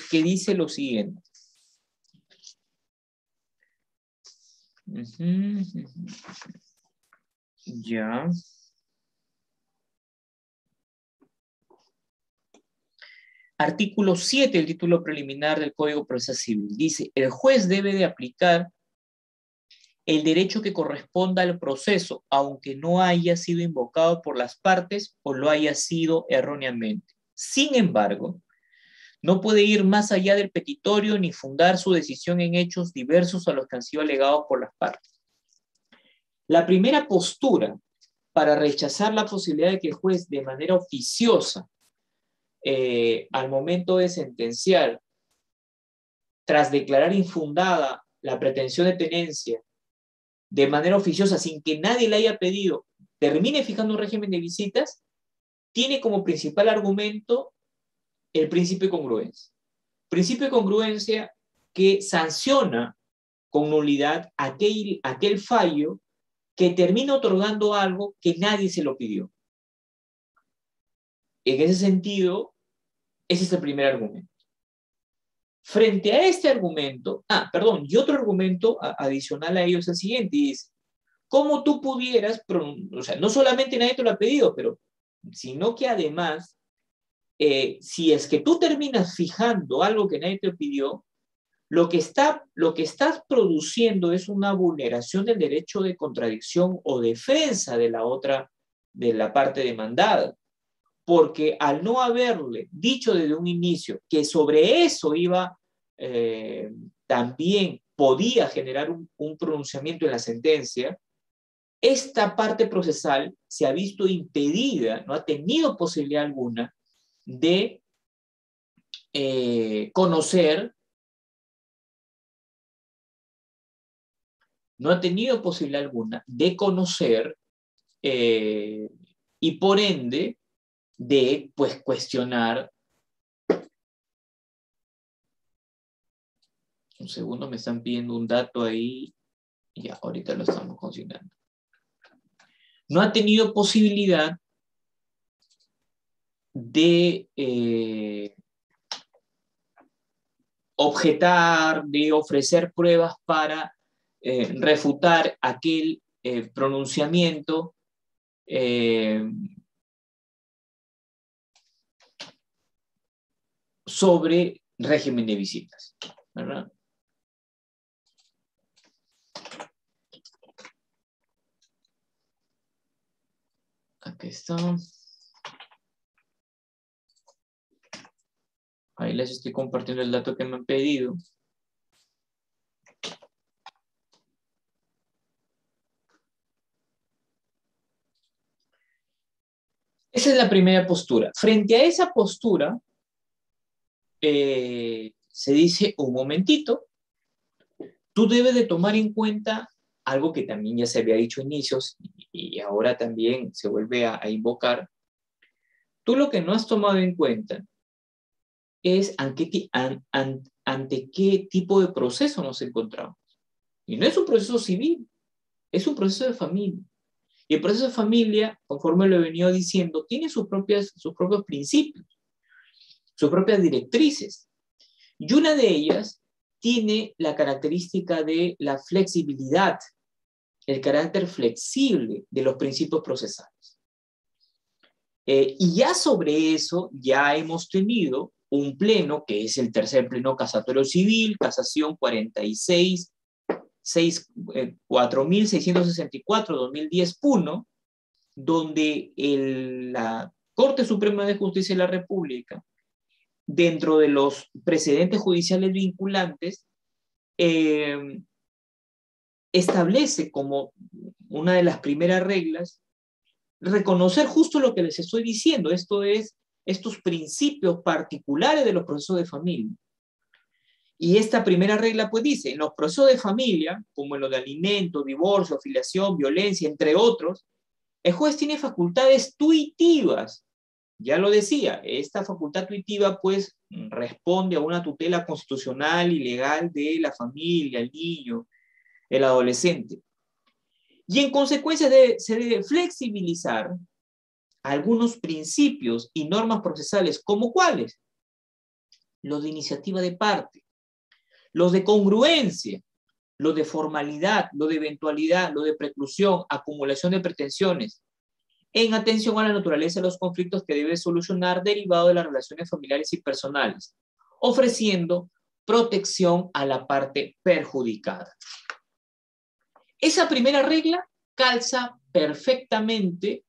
que dice lo siguiente. Ya. Artículo 7 del título preliminar del Código Procesal Civil. Dice: el juez debe de aplicar el derecho que corresponda al proceso, aunque no haya sido invocado por las partes o lo haya sido erróneamente. Sin embargo, no puede ir más allá del petitorio ni fundar su decisión en hechos diversos a los que han sido alegados por las partes. La primera postura para rechazar la posibilidad de que el juez, de manera oficiosa, al momento de sentenciar, tras declarar infundada la pretensión de tenencia, de manera oficiosa, sin que nadie le haya pedido, termine fijando un régimen de visitas, tiene como principal argumento el principio de congruencia. Principio de congruencia que sanciona con nulidad aquel fallo que termina otorgando algo que nadie se lo pidió. En ese sentido, ese es el primer argumento. Frente a este argumento, y otro argumento adicional a ello es el siguiente, y dice: ¿cómo tú pudieras, o sea, no solamente nadie te lo ha pedido, sino que además si es que tú terminas fijando algo que nadie te pidió, lo que estás produciendo es una vulneración del derecho de contradicción o defensa de de la parte demandada. Porque al no haberle dicho desde un inicio que sobre eso iba, también podía generar un pronunciamiento en la sentencia, esta parte procesal se ha visto impedida, no ha tenido posibilidad alguna de conocer, no ha tenido posibilidad alguna de conocer y por ende de pues cuestionar. Un segundo, me están pidiendo un dato ahí. Ya, ahorita lo estamos consignando. No ha tenido posibilidad de objetar, de ofrecer pruebas para refutar aquel pronunciamiento sobre régimen de visitas, ¿verdad? Aquí está. Ahí les estoy compartiendo el dato que me han pedido. Esa es la primera postura. Frente a esa postura, se dice, un momentito, tú debes de tomar en cuenta algo que también ya se había dicho a inicios y ahora también se vuelve a invocar. Tú lo que no has tomado en cuenta es ante qué tipo de proceso nos encontramos. Y no es un proceso civil, es un proceso de familia. Y el proceso de familia, conforme lo he venido diciendo, tiene sus propios principios, sus propias directrices. Y una de ellas tiene la característica de la flexibilidad, el carácter flexible de los principios procesales. Y ya sobre eso, ya hemos tenido un pleno, que es el tercer pleno casatorio civil, casación 46, 4664-2010-1, donde la Corte Suprema de Justicia de la República, dentro de los precedentes judiciales vinculantes, establece como una de las primeras reglas reconocer justo lo que les estoy diciendo, esto es, estos principios particulares de los procesos de familia. Y esta primera regla pues dice, en los procesos de familia, como en los de alimento, divorcio, filiación, violencia, entre otros, el juez tiene facultades tuitivas. Ya lo decía, esta facultad tuitiva pues responde a una tutela constitucional y legal de la familia, el niño, el adolescente. Y en consecuencia se debe flexibilizar algunos principios y normas procesales, como cuáles: los de iniciativa de parte, los de congruencia, los de formalidad, los de eventualidad, los de preclusión, acumulación de pretensiones, en atención a la naturaleza de los conflictos que debe solucionar derivado de las relaciones familiares y personales, ofreciendo protección a la parte perjudicada. Esa primera regla calza perfectamente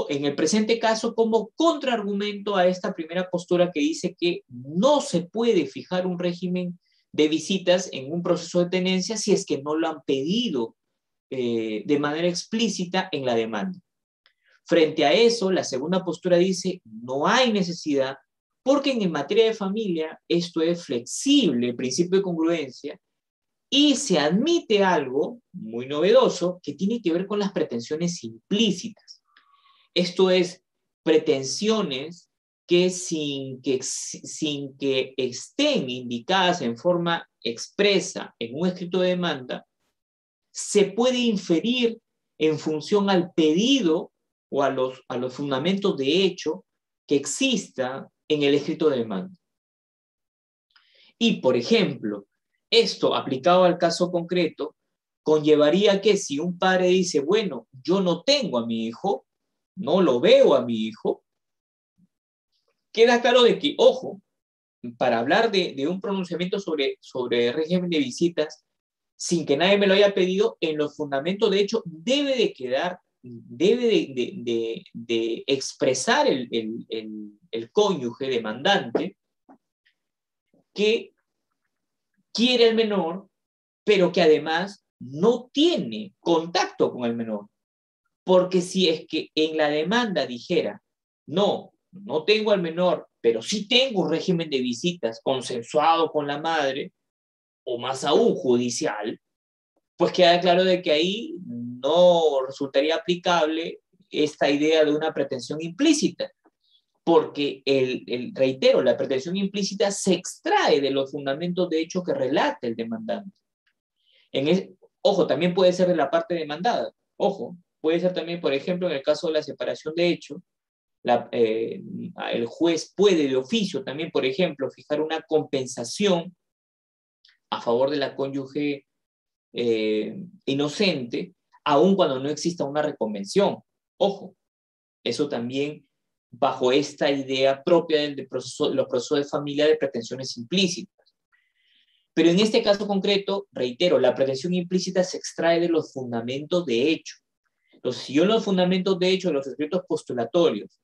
en el presente caso como contraargumento a esta primera postura que dice que no se puede fijar un régimen de visitas en un proceso de tenencia si es que no lo han pedido de manera explícita en la demanda. Frente a eso, la segunda postura dice no hay necesidad porque en materia de familia esto es flexible, el principio de congruencia, y se admite algo muy novedoso que tiene que ver con las pretensiones implícitas. Esto es, pretensiones que sin que estén indicadas en forma expresa en un escrito de demanda, se puede inferir en función al pedido o a los fundamentos de hecho que exista en el escrito de demanda. Y, por ejemplo, esto aplicado al caso concreto conllevaría que si un padre dice, bueno, yo no tengo a mi hijo, no lo veo a mi hijo, queda claro de que, ojo, para hablar de un pronunciamiento sobre régimen de visitas, sin que nadie me lo haya pedido, en los fundamentos, de hecho, debe de quedar, debe de expresar el cónyuge demandante que quiere al menor, pero que además no tiene contacto con el menor. Porque si es que en la demanda dijera, no, no tengo al menor, pero sí tengo un régimen de visitas consensuado con la madre, o más aún judicial, pues queda claro de que ahí no resultaría aplicable esta idea de una pretensión implícita, porque, reitero, la pretensión implícita se extrae de los fundamentos de hecho que relata el demandante. Ojo, también puede ser de la parte demandada. Ojo, puede ser también, por ejemplo, en el caso de la separación de hecho, el juez puede de oficio también, por ejemplo, fijar una compensación a favor de la cónyuge inocente, aun cuando no exista una reconvención. Ojo, eso también bajo esta idea propia de los procesos de familia de pretensiones implícitas. Pero en este caso concreto, reitero, la pretensión implícita se extrae de los fundamentos de hecho. Entonces, si yo en los fundamentos de hecho, en los escritos postulatorios,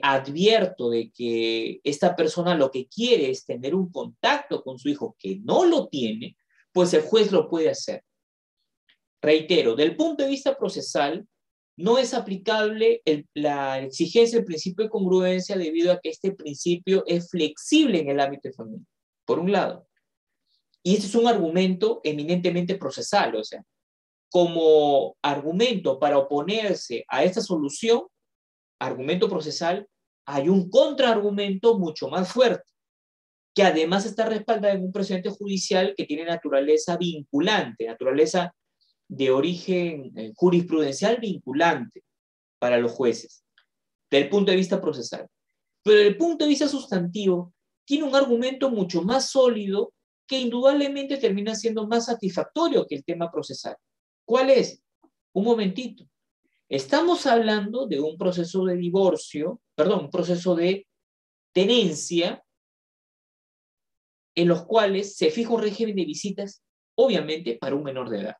advierto de que esta persona lo que quiere es tener un contacto con su hijo que no lo tiene, pues el juez lo puede hacer. Reitero, del punto de vista procesal, no es aplicable la exigencia del principio de congruencia debido a que este principio es flexible en el ámbito de familia, por un lado. Y este es un argumento eminentemente procesal, o sea, como argumento para oponerse a esta solución, argumento procesal, hay un contraargumento mucho más fuerte, que además está respaldado en un precedente judicial que tiene naturaleza vinculante, naturaleza de origen jurisprudencial vinculante para los jueces, desde el punto de vista procesal. Pero desde el punto de vista sustantivo, tiene un argumento mucho más sólido que indudablemente termina siendo más satisfactorio que el tema procesal. ¿Cuál es? Un momentito. Estamos hablando de un proceso de divorcio, perdón, un proceso de tenencia, en los cuales se fija un régimen de visitas, obviamente, para un menor de edad.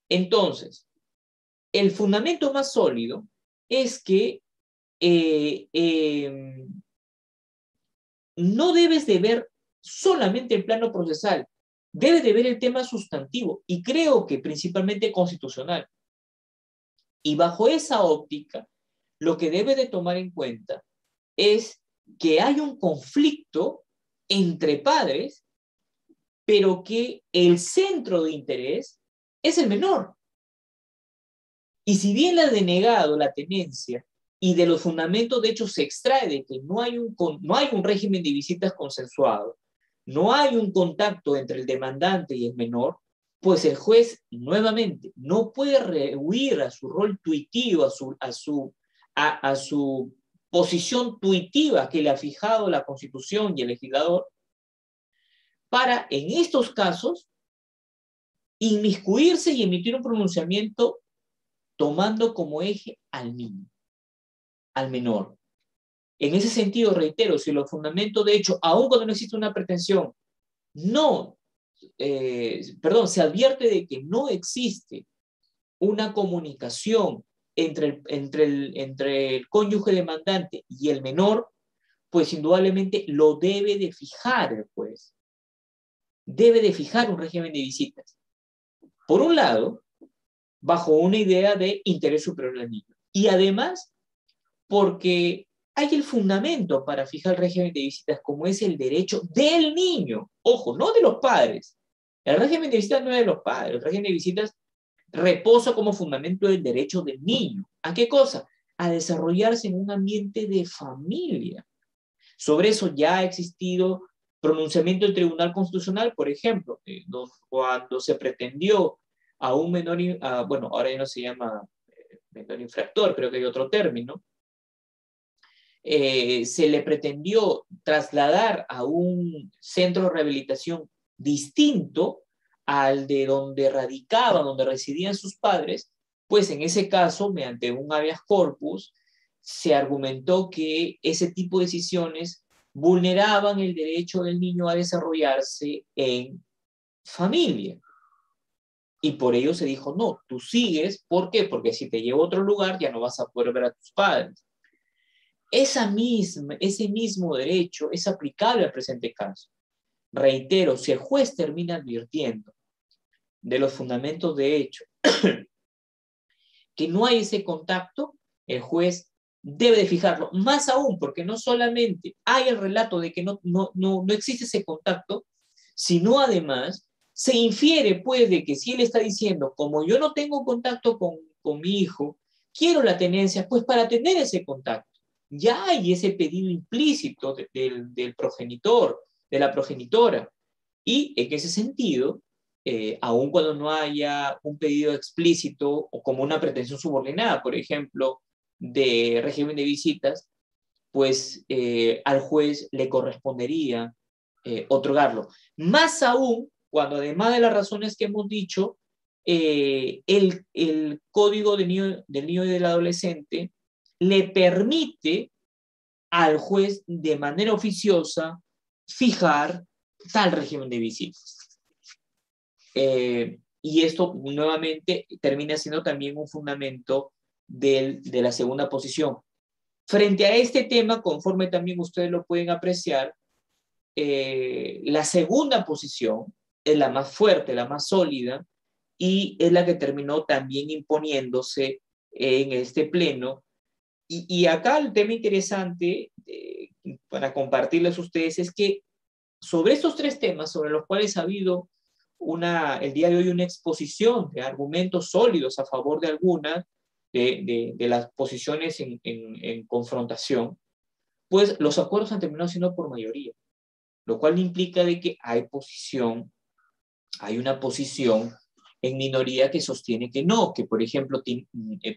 Entonces, el fundamento más sólido es que no debes de ver solamente el plano procesal, debes de ver el tema sustantivo, y creo que principalmente constitucional. Y bajo esa óptica, lo que debe de tomar en cuenta es que hay un conflicto entre padres, pero que el centro de interés es el menor. Y si bien la ha denegado la tenencia y de los fundamentos de hecho se extrae de que no hay un régimen de visitas consensuado, no hay un contacto entre el demandante y el menor, pues el juez nuevamente no puede rehuir a su rol tuitivo, a su posición tuitiva que le ha fijado la Constitución y el legislador, para en estos casos inmiscuirse y emitir un pronunciamiento tomando como eje al niño, al menor. En ese sentido, reitero, si los fundamentos de hecho, aun cuando no existe una pretensión, se advierte de que no existe una comunicación entre el cónyuge demandante y el menor, pues indudablemente lo debe de fijar el juez. Debe de fijar un régimen de visitas. Por un lado, bajo una idea de interés superior del niño. Y además, porque hay el fundamento para fijar el régimen de visitas como es el derecho del niño. Ojo, no de los padres. El régimen de visitas no es de los padres. El régimen de visitas reposa como fundamento del derecho del niño. ¿A qué cosa? A desarrollarse en un ambiente de familia. Sobre eso ya ha existido pronunciamiento del Tribunal Constitucional, por ejemplo, cuando se pretendió a un menor, bueno, ahora ya no se llama menor infractor, creo que hay otro término, se le pretendió trasladar a un centro de rehabilitación distinto al de donde radicaban, donde residían sus padres, pues en ese caso, mediante un habeas corpus, se argumentó que ese tipo de decisiones vulneraban el derecho del niño a desarrollarse en familia. Y por ello se dijo, no, tú sigues, ¿por qué? Porque si te llevo a otro lugar ya no vas a poder ver a tus padres. Ese mismo derecho es aplicable al presente caso. Reitero, si el juez termina advirtiendo de los fundamentos de hecho que no hay ese contacto, el juez debe de fijarlo. Más aún, porque no solamente hay el relato de que no existe ese contacto, sino además se infiere, pues, de que si él está diciendo, como yo no tengo contacto con mi hijo, quiero la tenencia, pues para tener ese contacto. Ya hay ese pedido implícito del progenitor, de la progenitora. Y en ese sentido, aun cuando no haya un pedido explícito o como una pretensión subordinada, por ejemplo, de régimen de visitas, pues al juez le correspondería otorgarlo. Más aún cuando además de las razones que hemos dicho, el código del niño y del adolescente le permite al juez de manera oficiosa fijar tal régimen de visitas. Y esto nuevamente termina siendo también un fundamento de la segunda posición. Frente a este tema, conforme también ustedes lo pueden apreciar, la segunda posición es la más fuerte, la más sólida, y es la que terminó también imponiéndose en este pleno. Y acá el tema interesante para compartirles a ustedes es que sobre estos tres temas, sobre los cuales ha habido el día de hoy una exposición de argumentos sólidos a favor de algunas de las posiciones en confrontación, pues los acuerdos han terminado siendo por mayoría, lo cual implica de que hay una posición en minoría que sostiene que no, que por ejemplo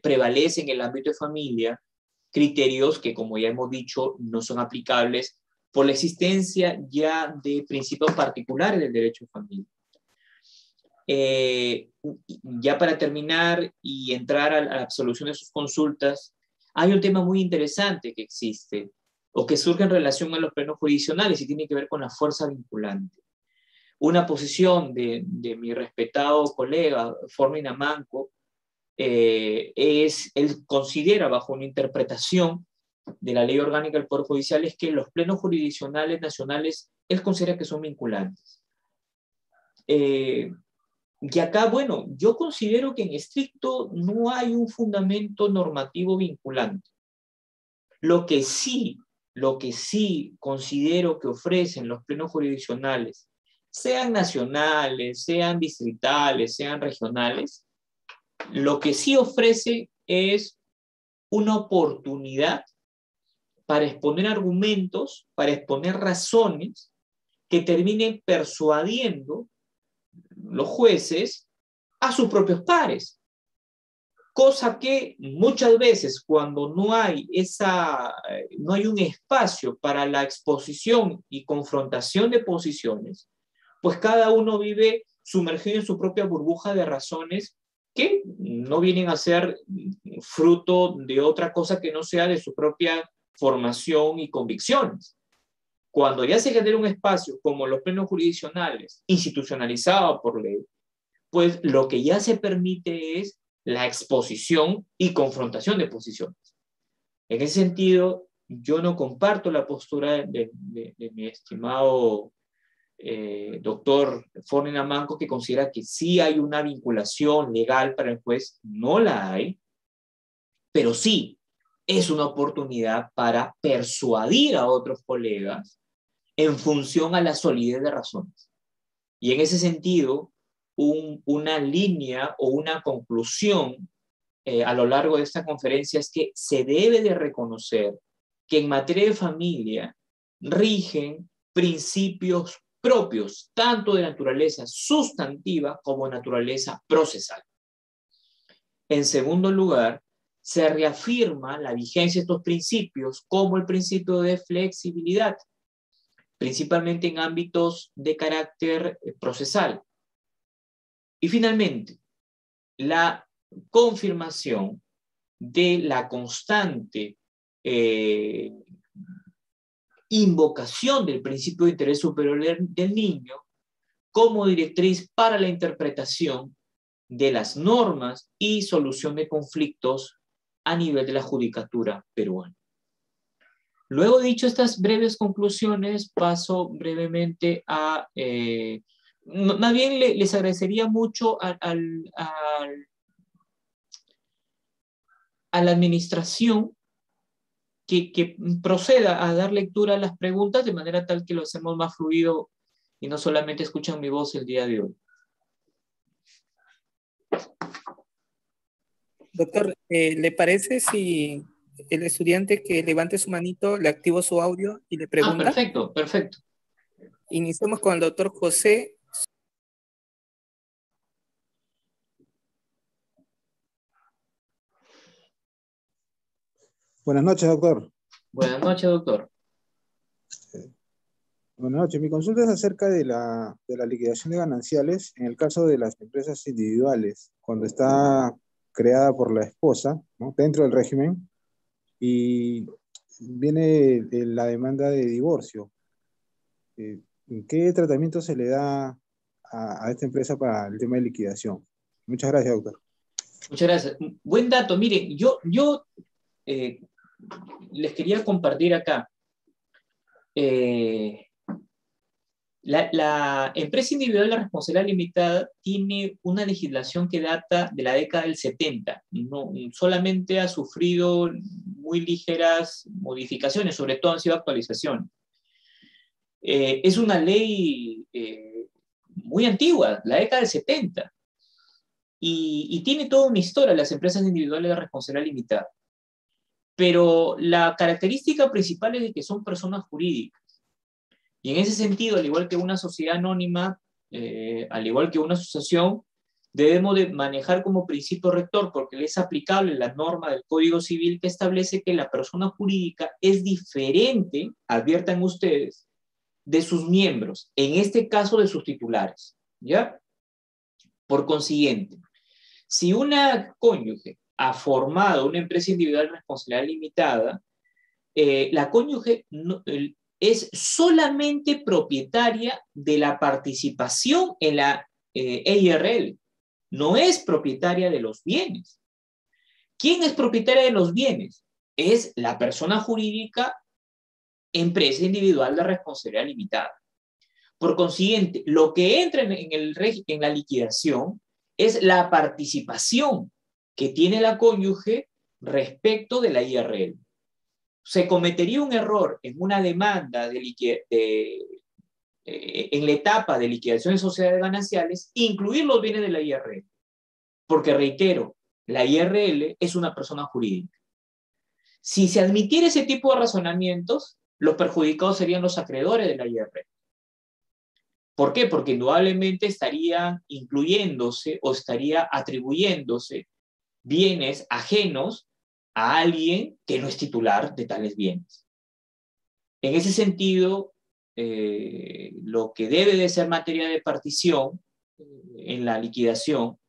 prevalece en el ámbito de familia criterios que, como ya hemos dicho, no son aplicables por la existencia ya de principios particulares del derecho de familia. Ya para terminar y entrar a la absolución de sus consultas, hay un tema muy interesante que existe o que surge en relación a los plenos jurisdiccionales y tiene que ver con la fuerza vinculante. Una posición de mi respetado colega Fornin Amanco él considera bajo una interpretación de la ley orgánica del Poder Judicial es que los plenos jurisdiccionales nacionales él considera que son vinculantes. Y acá, bueno, yo considero que en estricto no hay un fundamento normativo vinculante. Lo que sí considero que ofrecen los plenos jurisdiccionales, sean nacionales, sean distritales, sean regionales, lo que sí ofrece es una oportunidad para exponer argumentos, para exponer razones que terminen persuadiendo los jueces a sus propios pares. Cosa que muchas veces cuando no hay un espacio para la exposición y confrontación de posiciones, pues cada uno vive sumergido en su propia burbuja de razones que no vienen a ser fruto de otra cosa que no sea de su propia formación y convicciones. Cuando ya se genera un espacio como los plenos jurisdiccionales, institucionalizado por ley, pues lo que ya se permite es la exposición y confrontación de posiciones. En ese sentido, yo no comparto la postura de mi estimado doctor Fornin Amanco, que considera que sí hay una vinculación legal para el juez. No la hay, pero sí es una oportunidad para persuadir a otros colegas en función a la solidez de razones. Y en ese sentido, una línea o una conclusión a lo largo de esta conferencia es que se debe de reconocer que en materia de familia rigen principios propios, tanto de naturaleza sustantiva como naturaleza procesal. En segundo lugar, se reafirma la vigencia de estos principios como el principio de flexibilidad, principalmente en ámbitos de carácter procesal. Y finalmente, la confirmación de la constante eh, invocación del principio de interés superior del niño como directriz para la interpretación de las normas y solución de conflictos a nivel de la judicatura peruana. Luego dicho estas breves conclusiones, paso brevemente a... más bien les agradecería mucho a la administración que proceda a dar lectura a las preguntas de manera tal que lo hacemos más fluido y no solamente escuchan mi voz el día de hoy. Doctor, ¿le parece si el estudiante que levante su manito le activo su audio y le pregunta? Perfecto, perfecto. Iniciamos con el doctor José. Buenas noches, doctor. Buenas noches, doctor. Buenas noches. Mi consulta es acerca de la liquidación de gananciales en el caso de las empresas individuales, cuando está creada por la esposa, ¿no?, dentro del régimen, y viene la demanda de divorcio. ¿Qué tratamiento se le da a esta empresa para el tema de liquidación? Muchas gracias, doctor. Muchas gracias. Buen dato. Miren, yo les quería compartir acá. La empresa individual de responsabilidad limitada tiene una legislación que data de la década del 70. No, solamente ha sufrido muy ligeras modificaciones, sobre todo han sido actualizaciones. Es una ley muy antigua, la década del 70, y tiene toda una historia las empresas individuales de responsabilidad limitada. Pero la característica principal es de que son personas jurídicas. Y en ese sentido, al igual que una sociedad anónima, al igual que una asociación, debemos de manejar como principio rector, porque es aplicable la norma del Código Civil que establece que la persona jurídica es diferente, adviertan ustedes, de sus miembros, en este caso de sus titulares, ¿ya? Por consiguiente, si una cónyuge ha formado una empresa individual de responsabilidad limitada, la cónyuge es solamente propietaria de la participación en la EIRL, no es propietaria de los bienes. ¿Quién es propietaria de los bienes? Es la persona jurídica, empresa individual de responsabilidad limitada. Por consiguiente, lo que entra en la liquidación es la participación que tiene la cónyuge respecto de la IRL. Se cometería un error en una demanda en la etapa de liquidación de sociedades gananciales, incluir los bienes de la IRL. Porque, reitero, la IRL es una persona jurídica. Si se admitiera ese tipo de razonamientos, los perjudicados serían los acreedores de la IRL. ¿Por qué? Porque indudablemente estaría incluyéndose o estaría atribuyéndose bienes ajenos a alguien que no es titular de tales bienes. En ese sentido, lo que debe de ser materia de partición en la liquidación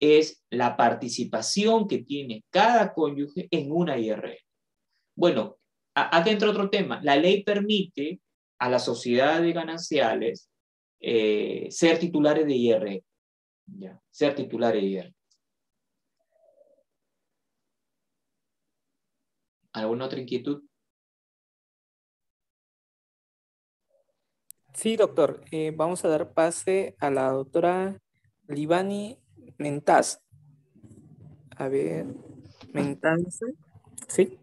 es la participación que tiene cada cónyuge en una IRL. Bueno, acá entra otro tema. La ley permite a las sociedades gananciales ser titulares de IRL. ¿Ya? Ser titulares de IRL. ¿Alguna otra inquietud? Sí, doctor. Vamos a dar pase a la doctora Livani Mentaz. A ver, Mentaz. Sí.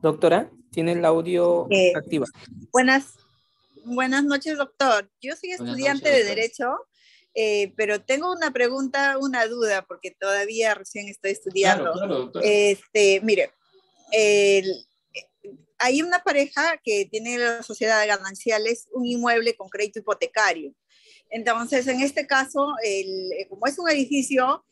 Doctora, tiene el audio activa. Buenas noches, doctor. Yo soy estudiante de Derecho, pero tengo una pregunta, una duda, porque todavía recién estoy estudiando. Claro, doctor. Mire, hay una pareja que tiene la sociedad de gananciales un inmueble con crédito hipotecario. Entonces, en este caso, como es un edificio,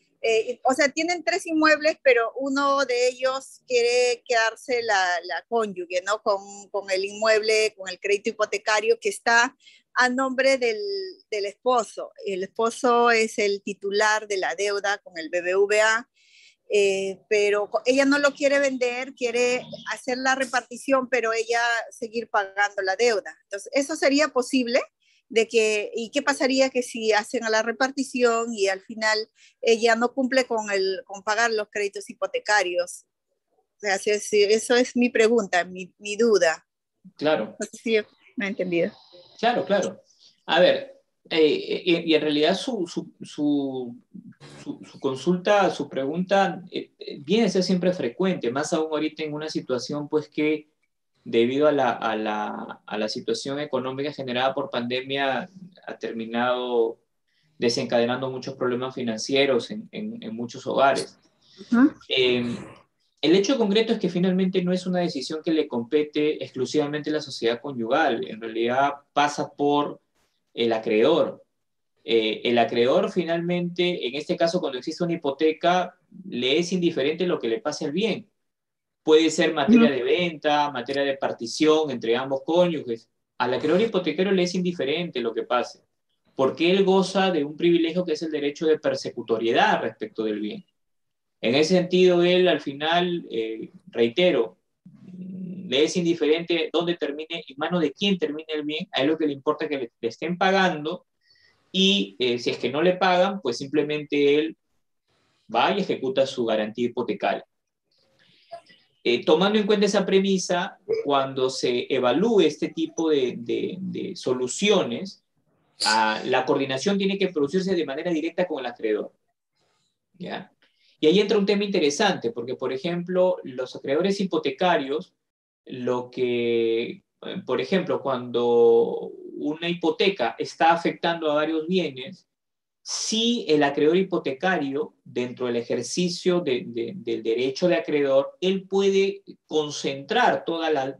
o sea, tienen 3 inmuebles, pero uno de ellos quiere quedarse la cónyuge, ¿no? Con el inmueble, con el crédito hipotecario que está a nombre del esposo. El esposo es el titular de la deuda con el BBVA pero ella no lo quiere vender, quiere hacer la repartición, pero ella seguir pagando la deuda. Entonces, ¿eso sería posible? ¿Y qué pasaría que si hacen a la repartición y al final ella no cumple con pagar los créditos hipotecarios? O sea, eso es mi pregunta, mi duda. Claro. No sé si me he entendido. Claro, claro. A ver, y en realidad su consulta, su pregunta viene a ser siempre frecuente, más aún ahorita en una situación pues que debido a la situación económica generada por pandemia ha terminado desencadenando muchos problemas financieros en muchos hogares. Uh-huh. El hecho concreto es que finalmente no es una decisión que le compete exclusivamente a la sociedad conyugal, en realidad pasa por el acreedor. El acreedor finalmente, en este caso cuando existe una hipoteca, le es indiferente lo que le pase al bien. Puede ser materia de venta, materia de partición entre ambos cónyuges. Al acreedor hipotecario le es indiferente lo que pase, porque él goza de un privilegio que es el derecho de persecutoriedad respecto del bien. En ese sentido, él al final, reitero, le es indiferente dónde termine, en manos de quién termine el bien, a él lo que le importa es que le estén pagando y si es que no le pagan, pues simplemente él va y ejecuta su garantía hipotecaria. Tomando en cuenta esa premisa, cuando se evalúe este tipo de soluciones, la coordinación tiene que producirse de manera directa con el acreedor, ¿ya? Y ahí entra un tema interesante, porque, por ejemplo, los acreedores hipotecarios, por ejemplo, cuando una hipoteca está afectando a varios bienes, si el acreedor hipotecario, dentro del ejercicio del derecho de acreedor, él puede concentrar toda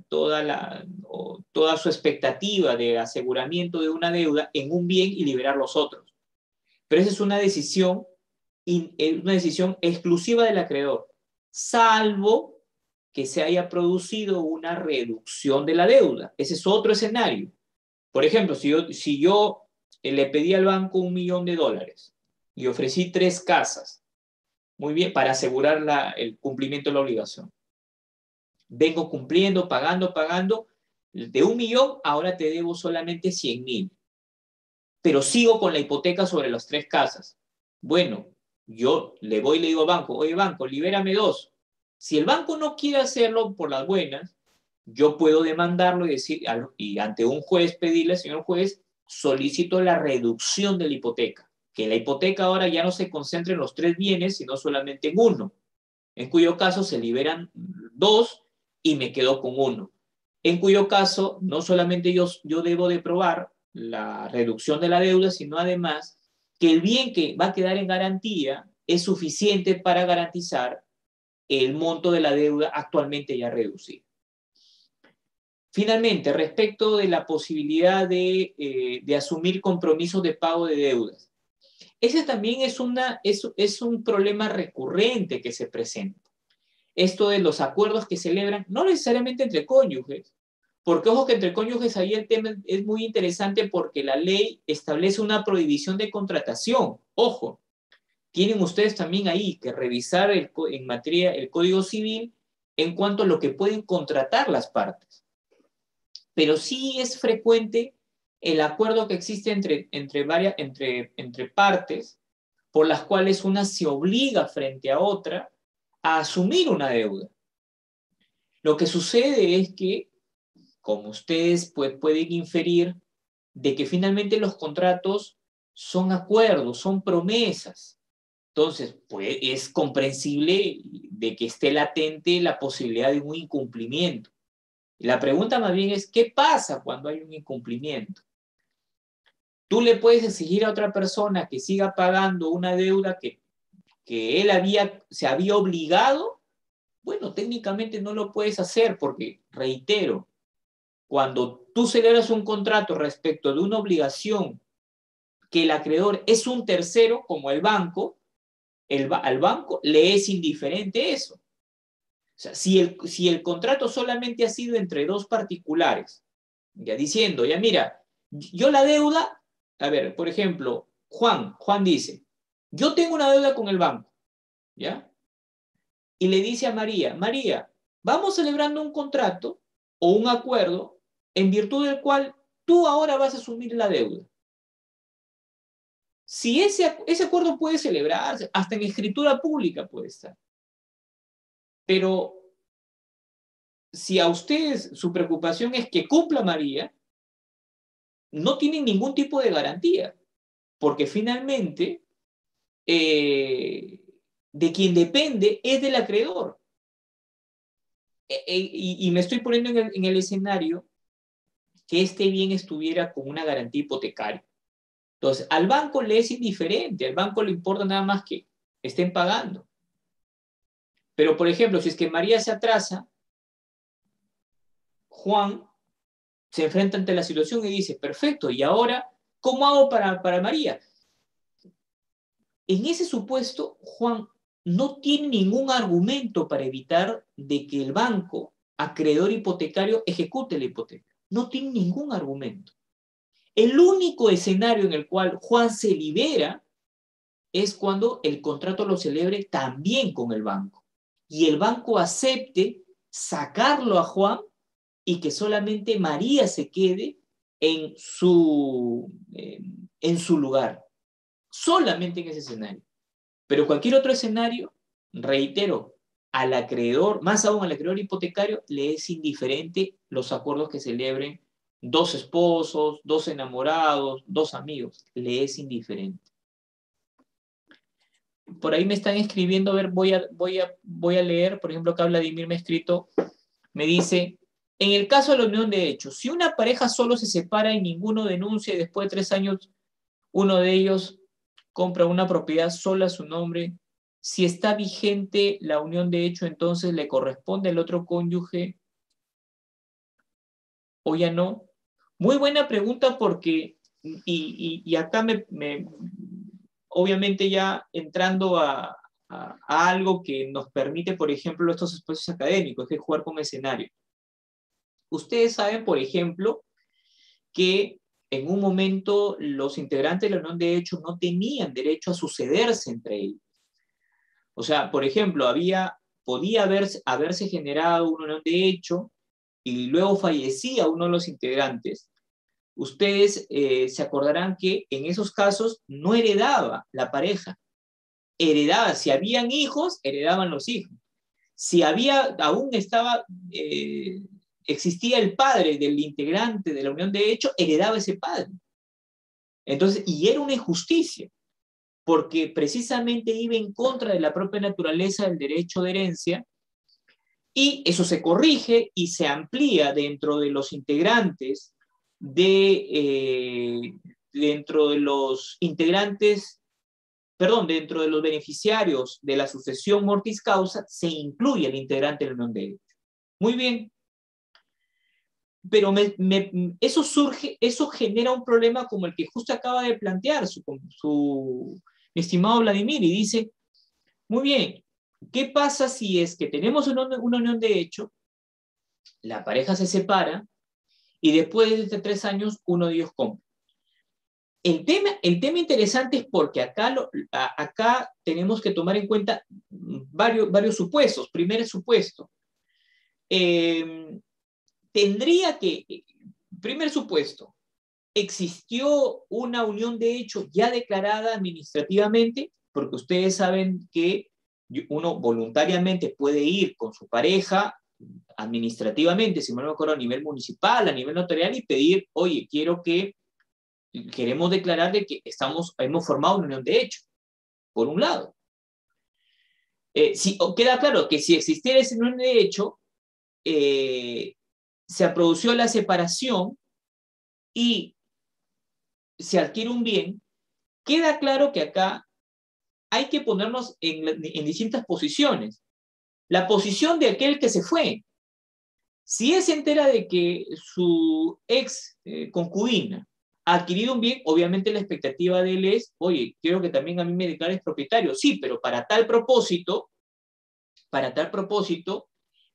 su expectativa de aseguramiento de una deuda en un bien y liberar los otros. Pero esa es una decisión exclusiva del acreedor, salvo que se haya producido una reducción de la deuda. Ese es otro escenario. Por ejemplo, si yo le pedí al banco $1 millón y ofrecí 3 casas, muy bien, para asegurar el cumplimiento de la obligación. Vengo cumpliendo, pagando, de 1 millón, ahora te debo solamente 100.000. Pero sigo con la hipoteca sobre las 3 casas. Bueno, yo le voy y le digo al banco, oye banco, libérame 2. Si el banco no quiere hacerlo por las buenas, yo puedo demandarlo y ante un juez pedirle, señor juez, solicito la reducción de la hipoteca, que la hipoteca ahora ya no se concentre en los 3 bienes, sino solamente en uno, en cuyo caso se liberan 2 y me quedo con 1. En cuyo caso, no solamente yo debo de probar la reducción de la deuda, sino además que el bien que va a quedar en garantía es suficiente para garantizar el monto de la deuda actualmente ya reducido. Finalmente, respecto de la posibilidad de asumir compromisos de pago de deudas, ese también es un problema recurrente que se presenta. Esto de los acuerdos que celebran, no necesariamente entre cónyuges, porque ojo que entre cónyuges ahí el tema es muy interesante porque la ley establece una prohibición de contratación. Ojo, tienen ustedes también ahí que revisar en materia el Código Civil en cuanto a lo que pueden contratar las partes. Pero sí es frecuente el acuerdo que existe entre partes por las cuales una se obliga frente a otra a asumir una deuda. Lo que sucede es que, como ustedes pueden inferir, de que finalmente los contratos son acuerdos, son promesas. Entonces, pues, es comprensible de que esté latente la posibilidad de un incumplimiento. Y la pregunta más bien es, ¿qué pasa cuando hay un incumplimiento? Tú le puedes exigir a otra persona que siga pagando una deuda que él se había obligado. Bueno, técnicamente no lo puedes hacer porque, reitero, cuando tú celebras un contrato respecto de una obligación que el acreedor es un tercero, como el banco, al banco le es indiferente eso. O sea, si el contrato solamente ha sido entre 2 particulares, ya diciendo, ya mira, yo la deuda, a ver, por ejemplo, Juan dice, yo tengo una deuda con el banco, ¿ya? y le dice a María, María, vamos celebrando un contrato o un acuerdo en virtud del cual tú ahora vas a asumir la deuda. Si ese acuerdo puede celebrarse, hasta en escritura pública puede estar. Pero si a ustedes su preocupación es que cumpla María, no tienen ningún tipo de garantía, porque finalmente de quien depende es del acreedor. Y me estoy poniendo en el escenario que este bien estuviera con una garantía hipotecaria. Entonces, al banco le es indiferente, al banco le importa nada más que estén pagando. Pero, por ejemplo, si es que María se atrasa, Juan se enfrenta ante la situación y dice, perfecto, ¿y ahora cómo hago para María? En ese supuesto, Juan no tiene ningún argumento para evitar de que el banco, acreedor hipotecario, ejecute la hipoteca. No tiene ningún argumento. El único escenario en el cual Juan se libera es cuando el contrato lo celebre también con el banco y el banco acepte sacarlo a Juan y que solamente María se quede en su lugar. Solamente en ese escenario. Pero cualquier otro escenario, reitero, al acreedor, más aún al acreedor hipotecario, le es indiferente los acuerdos que celebren dos esposos, dos enamorados, dos amigos. Le es indiferente. Por ahí me están escribiendo, a ver, voy a leer, por ejemplo, acá Vladimir me ha escrito, me dice, en el caso de la unión de hechos, si una pareja solo se separa y ninguno denuncia y después de 3 años uno de ellos compra una propiedad sola a su nombre, si está vigente la unión de hecho, entonces le corresponde al otro cónyuge o ya no. Muy buena pregunta porque, y acá obviamente ya entrando a algo que nos permite, por ejemplo, estos espacios académicos, que es jugar con escenario. Ustedes saben, por ejemplo, que en un momento los integrantes de la unión de hecho no tenían derecho a sucederse entre ellos. O sea, por ejemplo, podía haberse generado una unión de hecho y luego fallecía uno de los integrantes. Ustedes se acordarán que en esos casos no heredaba la pareja. Heredaba, si habían hijos, heredaban los hijos. Si existía el padre del integrante de la unión de hecho, heredaba ese padre. Entonces, y era una injusticia, porque precisamente iba en contra de la propia naturaleza del derecho de herencia, y eso se corrige y se amplía dentro de los integrantes, dentro de los beneficiarios de la sucesión mortis causa, se incluye el integrante de la unión de hecho. Muy bien. Pero eso genera un problema como el que justo acaba de plantear mi estimado Vladimir, y dice, muy bien, ¿qué pasa si es que tenemos una unión de hecho, la pareja se separa, y después de 3 años uno de ellos compra? El tema interesante es porque acá tenemos que tomar en cuenta varios supuestos. Primer supuesto, primer supuesto, existió una unión de hecho ya declarada administrativamente, porque ustedes saben que uno voluntariamente puede ir con su pareja administrativamente, si no me acuerdo, a nivel municipal, a nivel notarial, y pedir, oye, queremos declarar de que hemos formado una unión de hecho, por un lado. Queda claro que si existiera esa unión de hecho, se produjo la separación y se adquiere un bien, queda claro que acá hay que ponernos en distintas posiciones. La posición de aquel que se fue. Si él se entera de que su ex concubina ha adquirido un bien, obviamente la expectativa de él es, oye, quiero que también a mí me declares propietario. Sí, pero para tal propósito,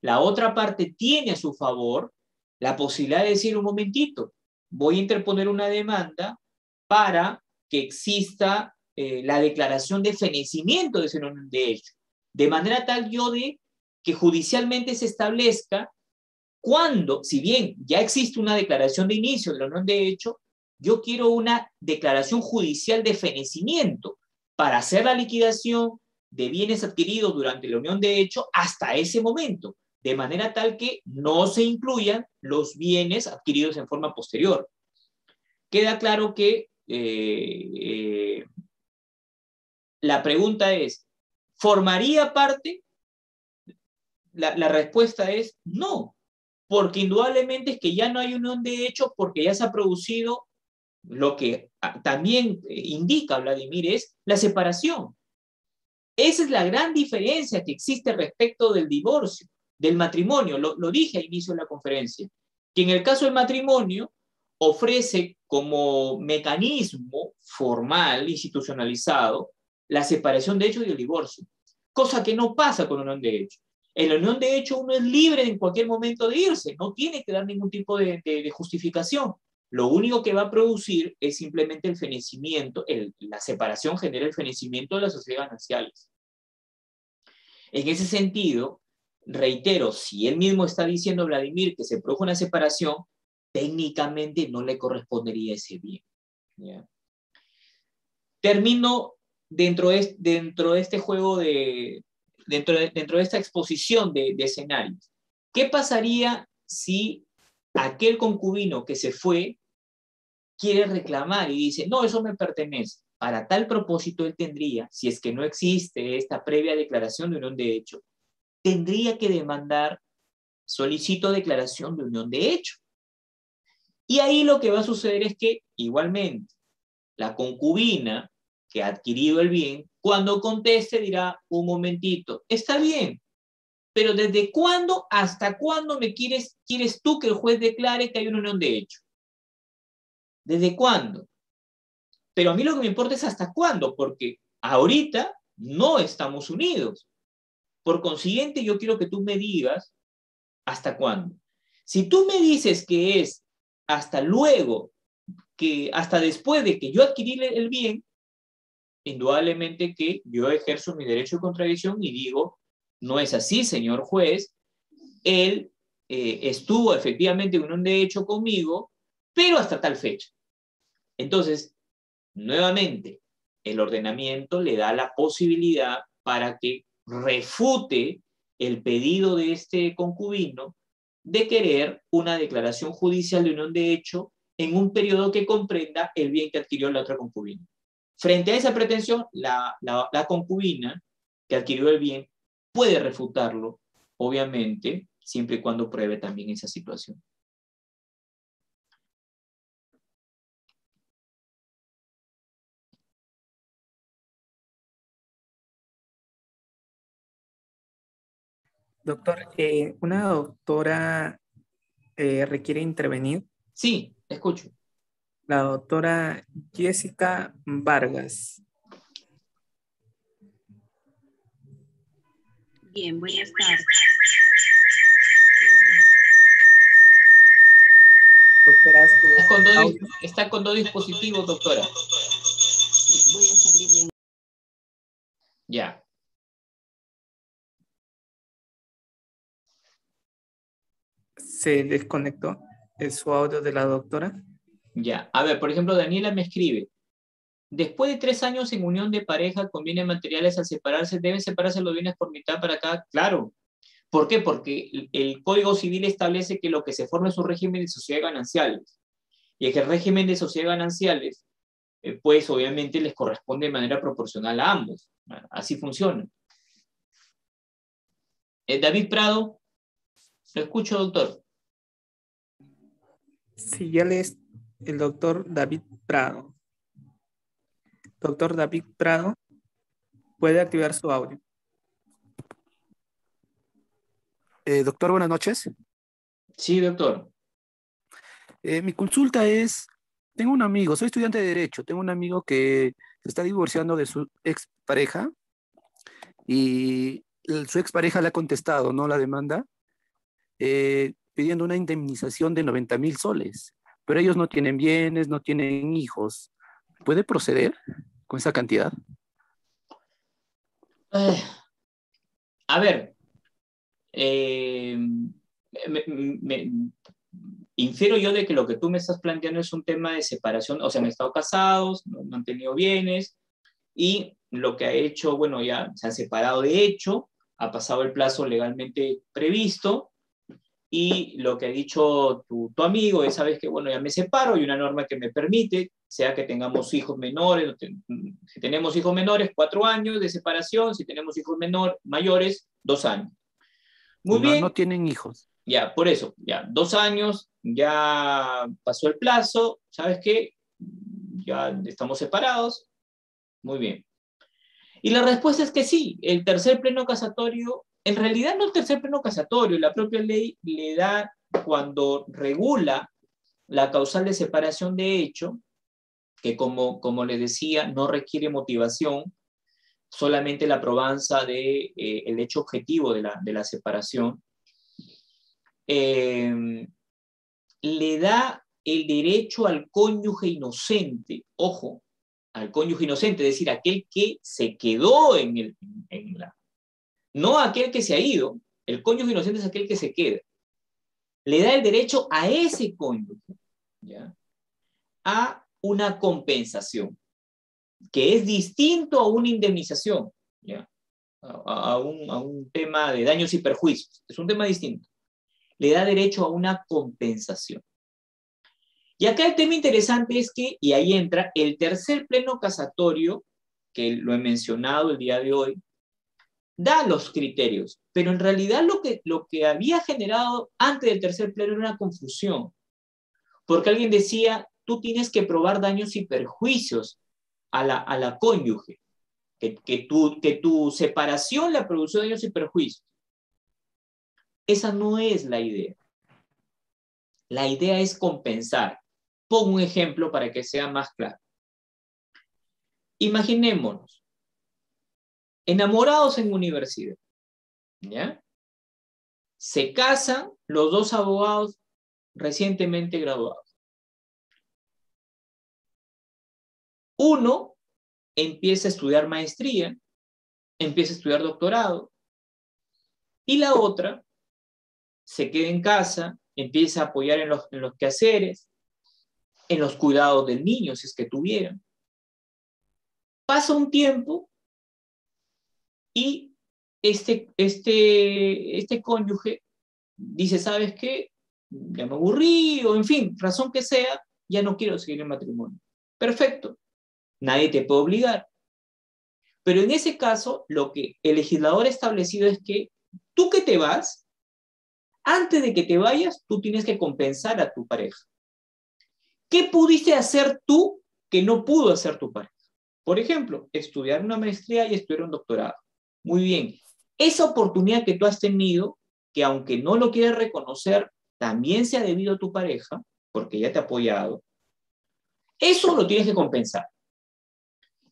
la otra parte tiene a su favor la posibilidad de decir, un momentito, voy a interponer una demanda para que exista la declaración de fenecimiento de ese unión de hecho. de manera tal de que judicialmente se establezca cuando, si bien ya existe una declaración de inicio de la unión de hecho, yo quiero una declaración judicial de fenecimiento para hacer la liquidación de bienes adquiridos durante la unión de hecho hasta ese momento, de manera tal que no se incluyan los bienes adquiridos en forma posterior. Queda claro que la pregunta es, ¿formaría parte? La respuesta es no, porque indudablemente es que ya no hay unión de hecho porque ya se ha producido lo que también indica Vladimir es la separación. Esa es la gran diferencia que existe respecto del divorcio, del matrimonio. Lo dije al inicio de la conferencia, que en el caso del matrimonio ofrece como mecanismo formal, institucionalizado, la separación de hecho y el divorcio, cosa que no pasa con la unión de hecho. En la unión de hecho uno es libre en cualquier momento de irse, no tiene que dar ningún tipo de justificación. Lo único que va a producir es simplemente el fenecimiento, la separación genera el fenecimiento de las sociedades gananciales. En ese sentido, reitero, si él mismo está diciendo, Vladimir, que se produjo una separación, técnicamente no le correspondería ese bien. ¿Ya? Termino dentro de este juego dentro de esta exposición de escenarios. ¿Qué pasaría si aquel concubino que se fue quiere reclamar y dice, no, eso me pertenece? Para tal propósito él tendría, si es que no existe esta previa declaración de unión de hecho, tendría que demandar, solicito declaración de unión de hecho. Y ahí lo que va a suceder es que, igualmente, la concubina que ha adquirido el bien, cuando conteste dirá, un momentito, está bien, pero ¿desde cuándo hasta cuándo quieres tú que el juez declare que hay una unión de hecho? ¿Desde cuándo? Pero a mí lo que me importa es hasta cuándo, porque ahorita no estamos unidos. Por consiguiente, yo quiero que tú me digas hasta cuándo. Si tú me dices que es hasta luego, que hasta después de que yo adquirí el bien, indudablemente que yo ejerzo mi derecho de contradicción y digo, no es así, señor juez, él estuvo efectivamente en unión de hecho conmigo, pero hasta tal fecha. Entonces, nuevamente, el ordenamiento le da la posibilidad para que refute el pedido de este concubino de querer una declaración judicial de unión de hecho en un periodo que comprenda el bien que adquirió la otra concubina. Frente a esa pretensión, la concubina que adquirió el bien puede refutarlo, obviamente, siempre y cuando pruebe también esa situación. Doctor, una doctora requiere intervenir. Sí, escucho. La doctora Jessica Vargas. Bien, buenas tardes. Doctora, Está con dos dispositivos, doctora. Sí, voy a salir de... Ya. Se desconectó su audio de la doctora. Ya. A ver, por ejemplo, Daniela me escribe. Después de 3 años en unión de pareja con bienes materiales al separarse, ¿deben separarse los bienes por mitad para cada? Claro. ¿Por qué? Porque el Código Civil establece que lo que se forma es un régimen de sociedad gananciales. Y es que el régimen de sociedad gananciales, pues obviamente les corresponde de manera proporcional a ambos. Así funciona. David Prado, lo escucho, doctor. Sí, ya lees el doctor David Prado. Doctor David Prado, puede activar su audio. Doctor, buenas noches. Sí, doctor. Mi consulta es, tengo un amigo, soy estudiante de Derecho, tengo un amigo que se está divorciando de su expareja y su expareja le ha contestado, ¿no? La demanda, pidiendo una indemnización de 90,000 soles, pero ellos no tienen bienes, no tienen hijos. ¿Puede proceder con esa cantidad? A ver, eh, infiero yo de que lo que tú me estás planteando es un tema de separación, o sea, han estado casados, no han tenido bienes, y lo que ha hecho, bueno, ya se han separado de hecho, ha pasado el plazo legalmente previsto, y lo que ha dicho tu amigo es, sabes que, bueno, ya me separo, y una norma que me permite, sea que tengamos hijos menores, si tenemos hijos menores, 4 años de separación, si tenemos hijos mayores, 2 años. Muy No, bien, no tienen hijos. ya, por eso, ya, 2 años, ya pasó el plazo, ¿sabes qué? Ya estamos separados, muy bien. Y la respuesta es que sí, el tercer pleno casatorio, en realidad no el tercer pleno casatorio, la propia ley le da, cuando regula la causal de separación de hecho, que como les decía, no requiere motivación, solamente la probanza de, el hecho objetivo de la separación, le da el derecho al cónyuge inocente, ojo, al cónyuge inocente, es decir, aquel que se quedó no aquel que se ha ido, el cónyuge inocente es aquel que se queda. Le da el derecho a ese cónyuge, ¿ya?, a una compensación, que es distinto a una indemnización, ¿ya?, a un tema de daños y perjuicios, es un tema distinto. Le da derecho a una compensación. Y acá el tema interesante es que, y ahí entra, el tercer pleno casatorio, que lo he mencionado el día de hoy, da los criterios, pero en realidad lo que había generado antes del tercer pleno era una confusión, porque alguien decía, tú tienes que probar daños y perjuicios a la cónyuge, que tu separación le produjo daños y perjuicios. Esa no es la idea. La idea es compensar. Pongo un ejemplo para que sea más claro. Imaginémonos, enamorados en universidad, ¿ya? Se casan los dos abogados recientemente graduados. Uno empieza a estudiar maestría, empieza a estudiar doctorado, y la otra se queda en casa, empieza a apoyar en los quehaceres, en los cuidados del niño, si es que tuvieran. Pasa un tiempo y este cónyuge dice, ¿sabes qué? Ya me aburrí, o en fin, razón que sea, ya no quiero seguir el matrimonio. Perfecto, nadie te puede obligar. Pero en ese caso, lo que el legislador ha establecido es que tú que te vas, antes de que te vayas, tú tienes que compensar a tu pareja. ¿Qué pudiste hacer tú que no pudo hacer tu pareja? Por ejemplo, estudiar una maestría y estudiar un doctorado. Muy bien. Esa oportunidad que tú has tenido, que aunque no lo quieras reconocer, también se ha debido a tu pareja, porque ya te ha apoyado, eso lo tienes que compensar.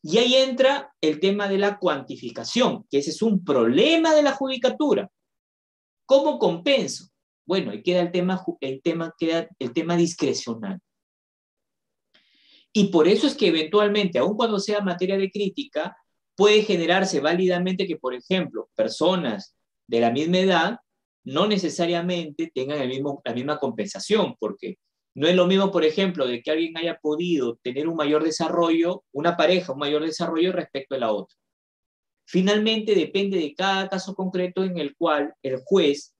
Y ahí entra el tema de la cuantificación, que ese es un problema de la judicatura. ¿Cómo compenso? Bueno, ahí queda el tema discrecional. Y por eso es que eventualmente, aun cuando sea materia de crítica, puede generarse válidamente que, por ejemplo, personas de la misma edad no necesariamente tengan la misma compensación, porque no es lo mismo, por ejemplo, de que alguien haya podido tener un mayor desarrollo, una pareja, un mayor desarrollo respecto a la otra. Finalmente, depende de cada caso concreto en el cual el juez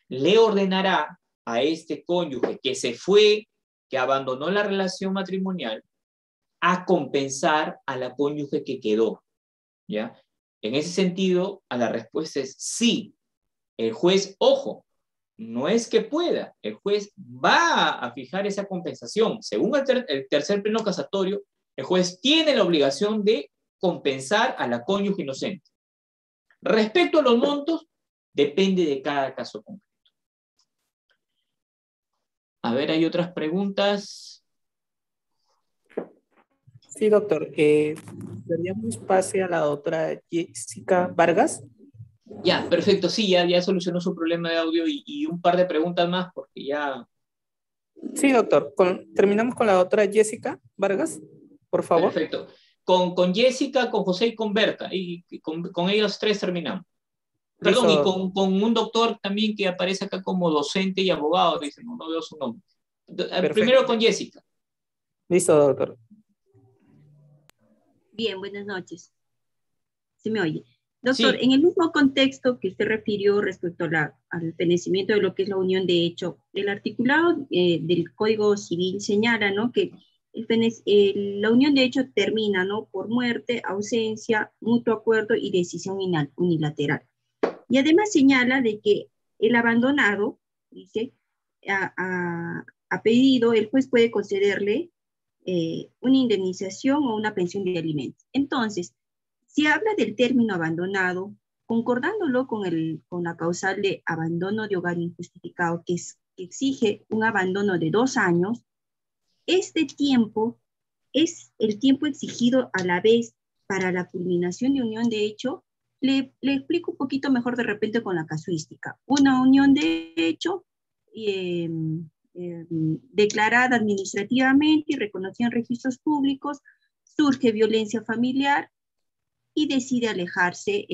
le ordenará a este cónyuge que se fue, que abandonó la relación matrimonial, a compensar a la cónyuge que quedó, ¿ya? En ese sentido, a la respuesta es sí. El juez, ojo, no es que pueda, el juez va a fijar esa compensación. Según el tercer pleno casatorio, el juez tiene la obligación de compensar a la cónyuge inocente. Respecto a los montos, depende de cada caso concreto. A ver, hay otras preguntas. Sí, doctor. Daríamos pase a la doctora Jessica Vargas. Ya, perfecto. Sí, ya solucionó su problema de audio y un par de preguntas más porque ya... Sí, doctor. Terminamos con la doctora Jessica Vargas, por favor. Perfecto. Con Jessica, con José y con Berta. Y con ellos tres terminamos. Perdón, y Listo, con un doctor también que aparece acá como docente y abogado, dice, no, no veo su nombre. Primero perfecto. con Jessica. Listo, doctor. Bien, buenas noches. ¿Se me oye? Doctor, Sí, en el mismo contexto que usted refirió respecto a al fenecimiento de lo que es la unión de hecho, el articulado del Código Civil señala, ¿no?, que la unión de hecho termina, ¿no?, por muerte, ausencia, mutuo acuerdo y decisión unilateral. Y además señala de que el abandonado, dice, a pedido, el juez puede concederle una indemnización o una pensión de alimentos. Entonces, si habla del término abandonado, concordándolo con la causal de abandono de hogar injustificado, que exige un abandono de 2 años, este tiempo es el tiempo exigido a la vez para la culminación de unión de hecho. Le explico un poquito mejor de repente con la casuística. Una unión de hecho eh, declarada administrativamente y reconocida en registros públicos, surge violencia familiar y decide alejarse,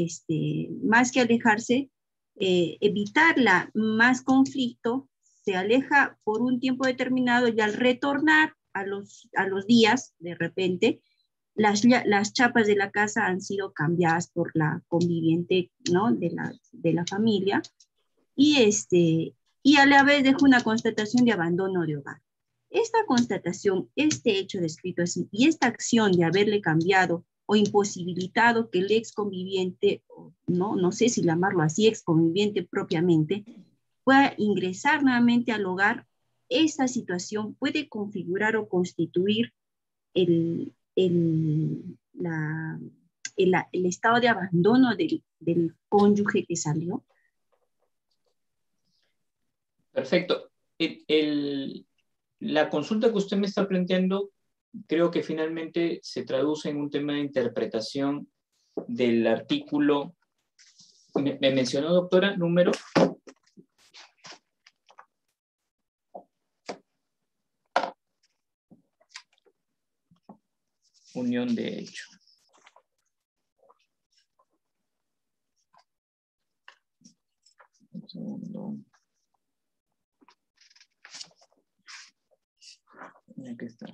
más que alejarse, evitarla más conflicto, se aleja por un tiempo determinado y al retornar a los días, de repente, las chapas de la casa han sido cambiadas por la conviviente, ¿no?, de la familia, y a la vez deja una constatación de abandono de hogar. Esta constatación, este hecho descrito así, y esta acción de haberle cambiado o imposibilitado que el ex conviviente, no sé si llamarlo así, ex conviviente propiamente, pueda ingresar nuevamente al hogar, esta situación puede configurar o constituir el estado de abandono del cónyuge que salió. perfecto. La consulta que usted me está planteando creo que finalmente se traduce en un tema de interpretación del artículo. Me mencionó, doctora, número. Unión de hecho. Un segundo. Aquí está.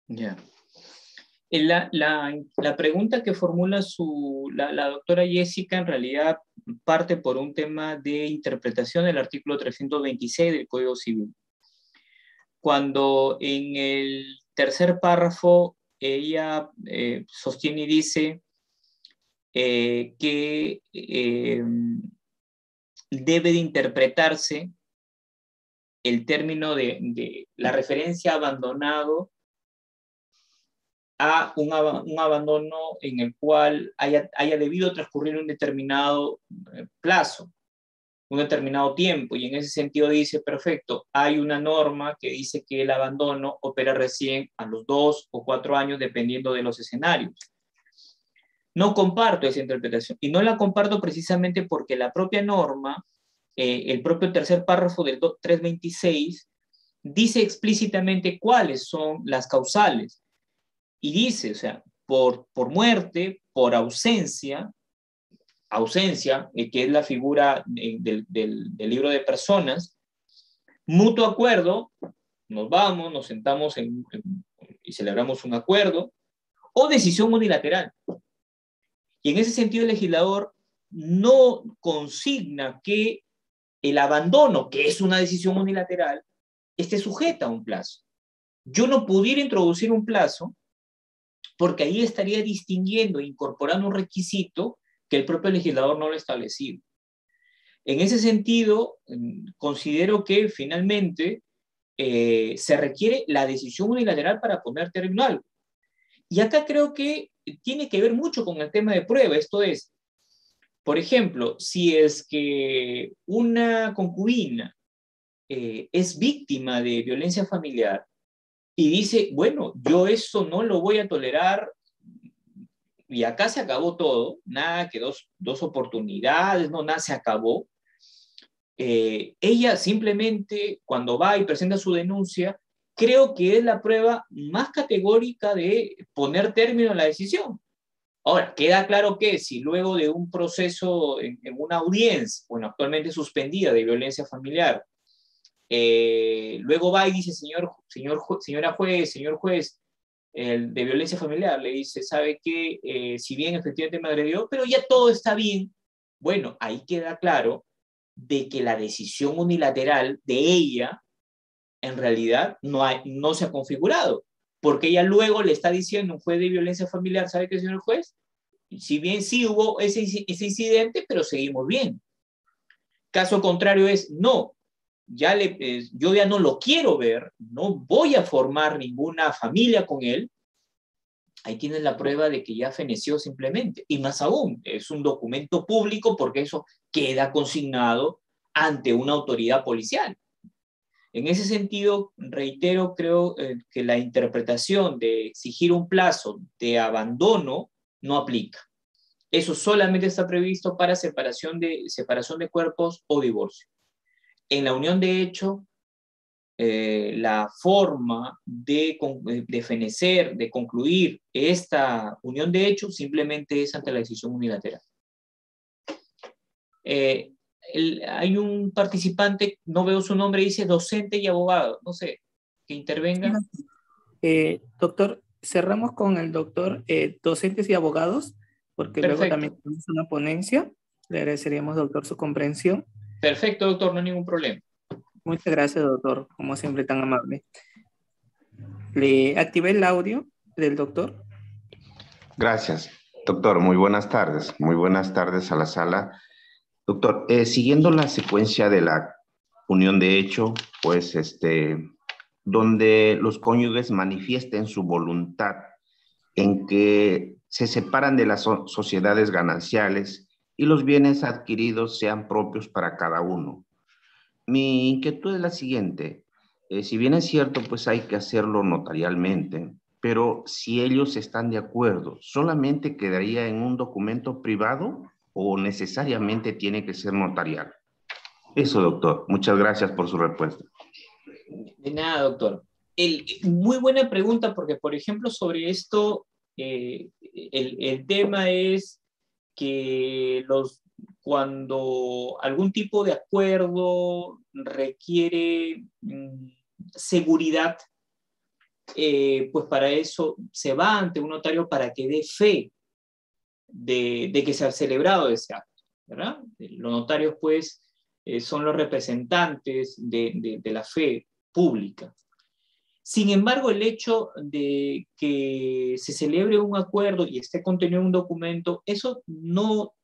Ya. La pregunta que formula la doctora Jessica en realidad parte por un tema de interpretación del artículo 326 del Código Civil. Cuando en el tercer párrafo ella sostiene y dice que debe de interpretarse el término de la referencia abandonado a un abandono en el cual haya debido transcurrir un determinado plazo, un determinado tiempo, y en ese sentido dice, perfecto, hay una norma que dice que el abandono opera recién a los 2 o 4 años, dependiendo de los escenarios. No comparto esa interpretación, y no la comparto precisamente porque la propia norma, el propio tercer párrafo del 326, dice explícitamente cuáles son las causales. Y dice, o sea, por muerte, por ausencia, que es la figura del libro de personas, mutuo acuerdo, nos vamos, nos sentamos y celebramos un acuerdo, o decisión unilateral. Y en ese sentido el legislador no consigna que el abandono, que es una decisión unilateral, esté sujeta a un plazo. Yo no pudiera introducir un plazo porque ahí estaría distinguiendo, incorporando un requisito que el propio legislador no lo ha establecido. En ese sentido, considero que finalmente se requiere la decisión unilateral para poner término a algo. Y acá creo que tiene que ver mucho con el tema de prueba, esto es, por ejemplo, si es que una concubina es víctima de violencia familiar, y dice, bueno, yo eso no lo voy a tolerar, y acá se acabó todo, nada que dos oportunidades, no, nada, se acabó. ella simplemente, cuando va y presenta su denuncia, creo que es la prueba más categórica de poner término a la decisión. Ahora, queda claro que si luego de un proceso en una audiencia, bueno, actualmente suspendida de violencia familiar, luego va y dice, señora juez, señor juez, el de violencia familiar, le dice, ¿sabe qué? Si bien efectivamente me agredió, pero ya todo está bien. Bueno, ahí queda claro de que la decisión unilateral de ella en realidad no se ha configurado, porque ella luego le está diciendo a un juez de violencia familiar, ¿sabe qué, señor juez? Si bien sí hubo ese incidente, pero seguimos bien. Caso contrario es, no, yo ya no lo quiero ver, no voy a formar ninguna familia con él. Ahí tienen la prueba de que ya feneció simplemente. Y más aún, es un documento público porque eso queda consignado ante una autoridad policial. En ese sentido, reitero, creo que la interpretación de exigir un plazo de abandono no aplica. Eso solamente está previsto para separación de cuerpos o divorcio. En la unión de hecho, la forma de fenecer, de concluir esta unión de hecho, simplemente es ante la decisión unilateral. Hay un participante, no veo su nombre, dice docente y abogado, no sé, que intervenga. Doctor, cerramos con el doctor docentes y abogados, porque Perfecto. Luego también tenemos una ponencia. Le agradeceríamos, doctor, su comprensión. Perfecto, doctor, no hay ningún problema. Muchas gracias, doctor, como siempre tan amable. Le activé el audio del doctor. Gracias, doctor. Muy buenas tardes. Muy buenas tardes a la sala. Doctor, siguiendo la secuencia de la unión de hecho, pues donde los cónyuges manifiesten su voluntad en que se separan de las sociedades gananciales y los bienes adquiridos sean propios para cada uno. Mi inquietud es la siguiente. Si bien es cierto, pues hay que hacerlo notarialmente, pero si ellos están de acuerdo, ¿solamente quedaría en un documento privado o necesariamente tiene que ser notarial? Eso, doctor. Muchas gracias por su respuesta. De nada, doctor. Muy buena pregunta porque, por ejemplo, sobre esto, el tema es que cuando algún tipo de acuerdo requiere seguridad, pues para eso se va ante un notario para que dé fe de que se ha celebrado ese acto, ¿verdad? Los notarios, pues, son los representantes de la fe pública. Sin embargo, el hecho de que se celebre un acuerdo y esté contenido en un documento, eso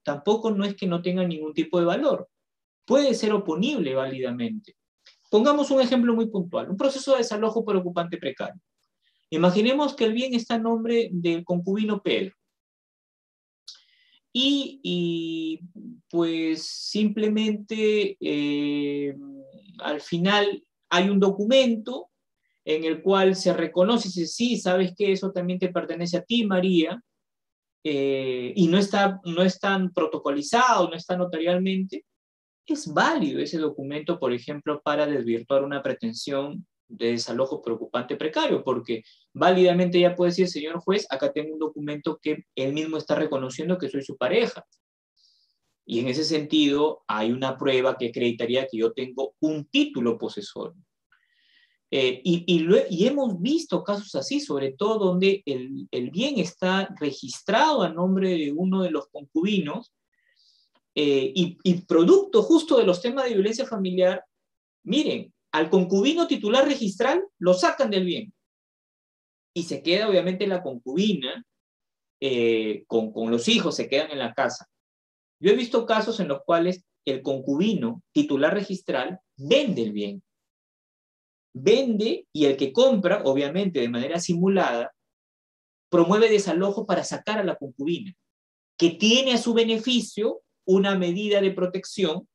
tampoco no es que no tenga ningún tipo de valor. Puede ser oponible válidamente. Pongamos un ejemplo muy puntual, un proceso de desalojo por ocupante precario. Imaginemos que el bien está a nombre del concubino Pedro. Y pues simplemente al final hay un documento en el cual se reconoce, dice, sí, sabes que eso también te pertenece a ti, María, y no es tan protocolizado, no está notarialmente, es válido ese documento, por ejemplo, para desvirtuar una pretensión de desalojo por ocupante precario, porque válidamente ya puede decir, señor juez, acá tengo un documento que él mismo está reconociendo que soy su pareja. Y en ese sentido, hay una prueba que acreditaría que yo tengo un título posesorio. Y hemos visto casos así, sobre todo donde el bien está registrado a nombre de uno de los concubinos y producto justo de los temas de violencia familiar, miren, al concubino titular registral lo sacan del bien y se queda obviamente la concubina con los hijos, se quedan en la casa. Yo he visto casos en los cuales el concubino titular registral vende el bien. Vende y el que compra, obviamente de manera simulada, promueve desalojo para sacar a la concubina, que tiene a su beneficio una medida de protección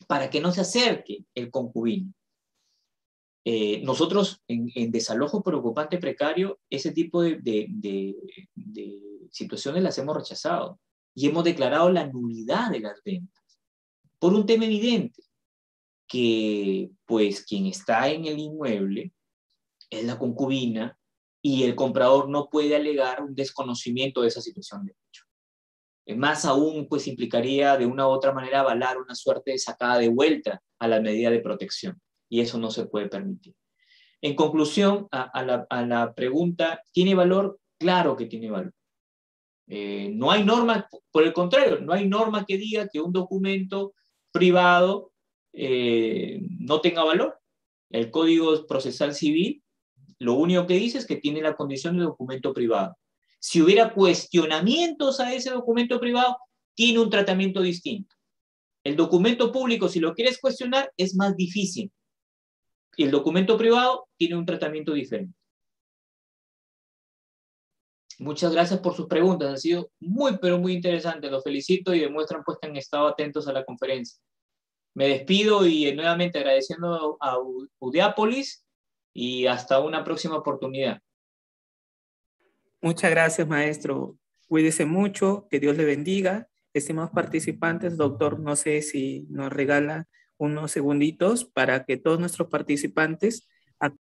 para que no se acerque el concubino. Nosotros en desalojo por ocupante precario, ese tipo de situaciones las hemos rechazado y hemos declarado la nulidad de las ventas por un tema evidente. que pues quien está en el inmueble es la concubina y el comprador no puede alegar un desconocimiento de esa situación de hecho. Más aún, pues implicaría de una u otra manera avalar una suerte de sacada de vuelta a la medida de protección, y eso no se puede permitir. En conclusión, a la pregunta, ¿tiene valor? Claro que tiene valor. No hay norma, por el contrario, no hay norma que diga que un documento privado no tenga valor. El Código Procesal Civil lo único que dice es que tiene la condición de documento privado. Si hubiera cuestionamientos a ese documento privado, tiene un tratamiento distinto. El documento público, si lo quieres cuestionar, es más difícil. Y el documento privado tiene un tratamiento diferente. Muchas gracias por sus preguntas. Han sido muy, pero muy interesantes. Los felicito y demuestran pues, que han estado atentos a la conferencia. Me despido y nuevamente agradeciendo a Udeápolis y hasta una próxima oportunidad. Muchas gracias, maestro. Cuídese mucho, que Dios le bendiga. Estimados participantes, doctor, no sé si nos regala unos segunditos para que todos nuestros participantes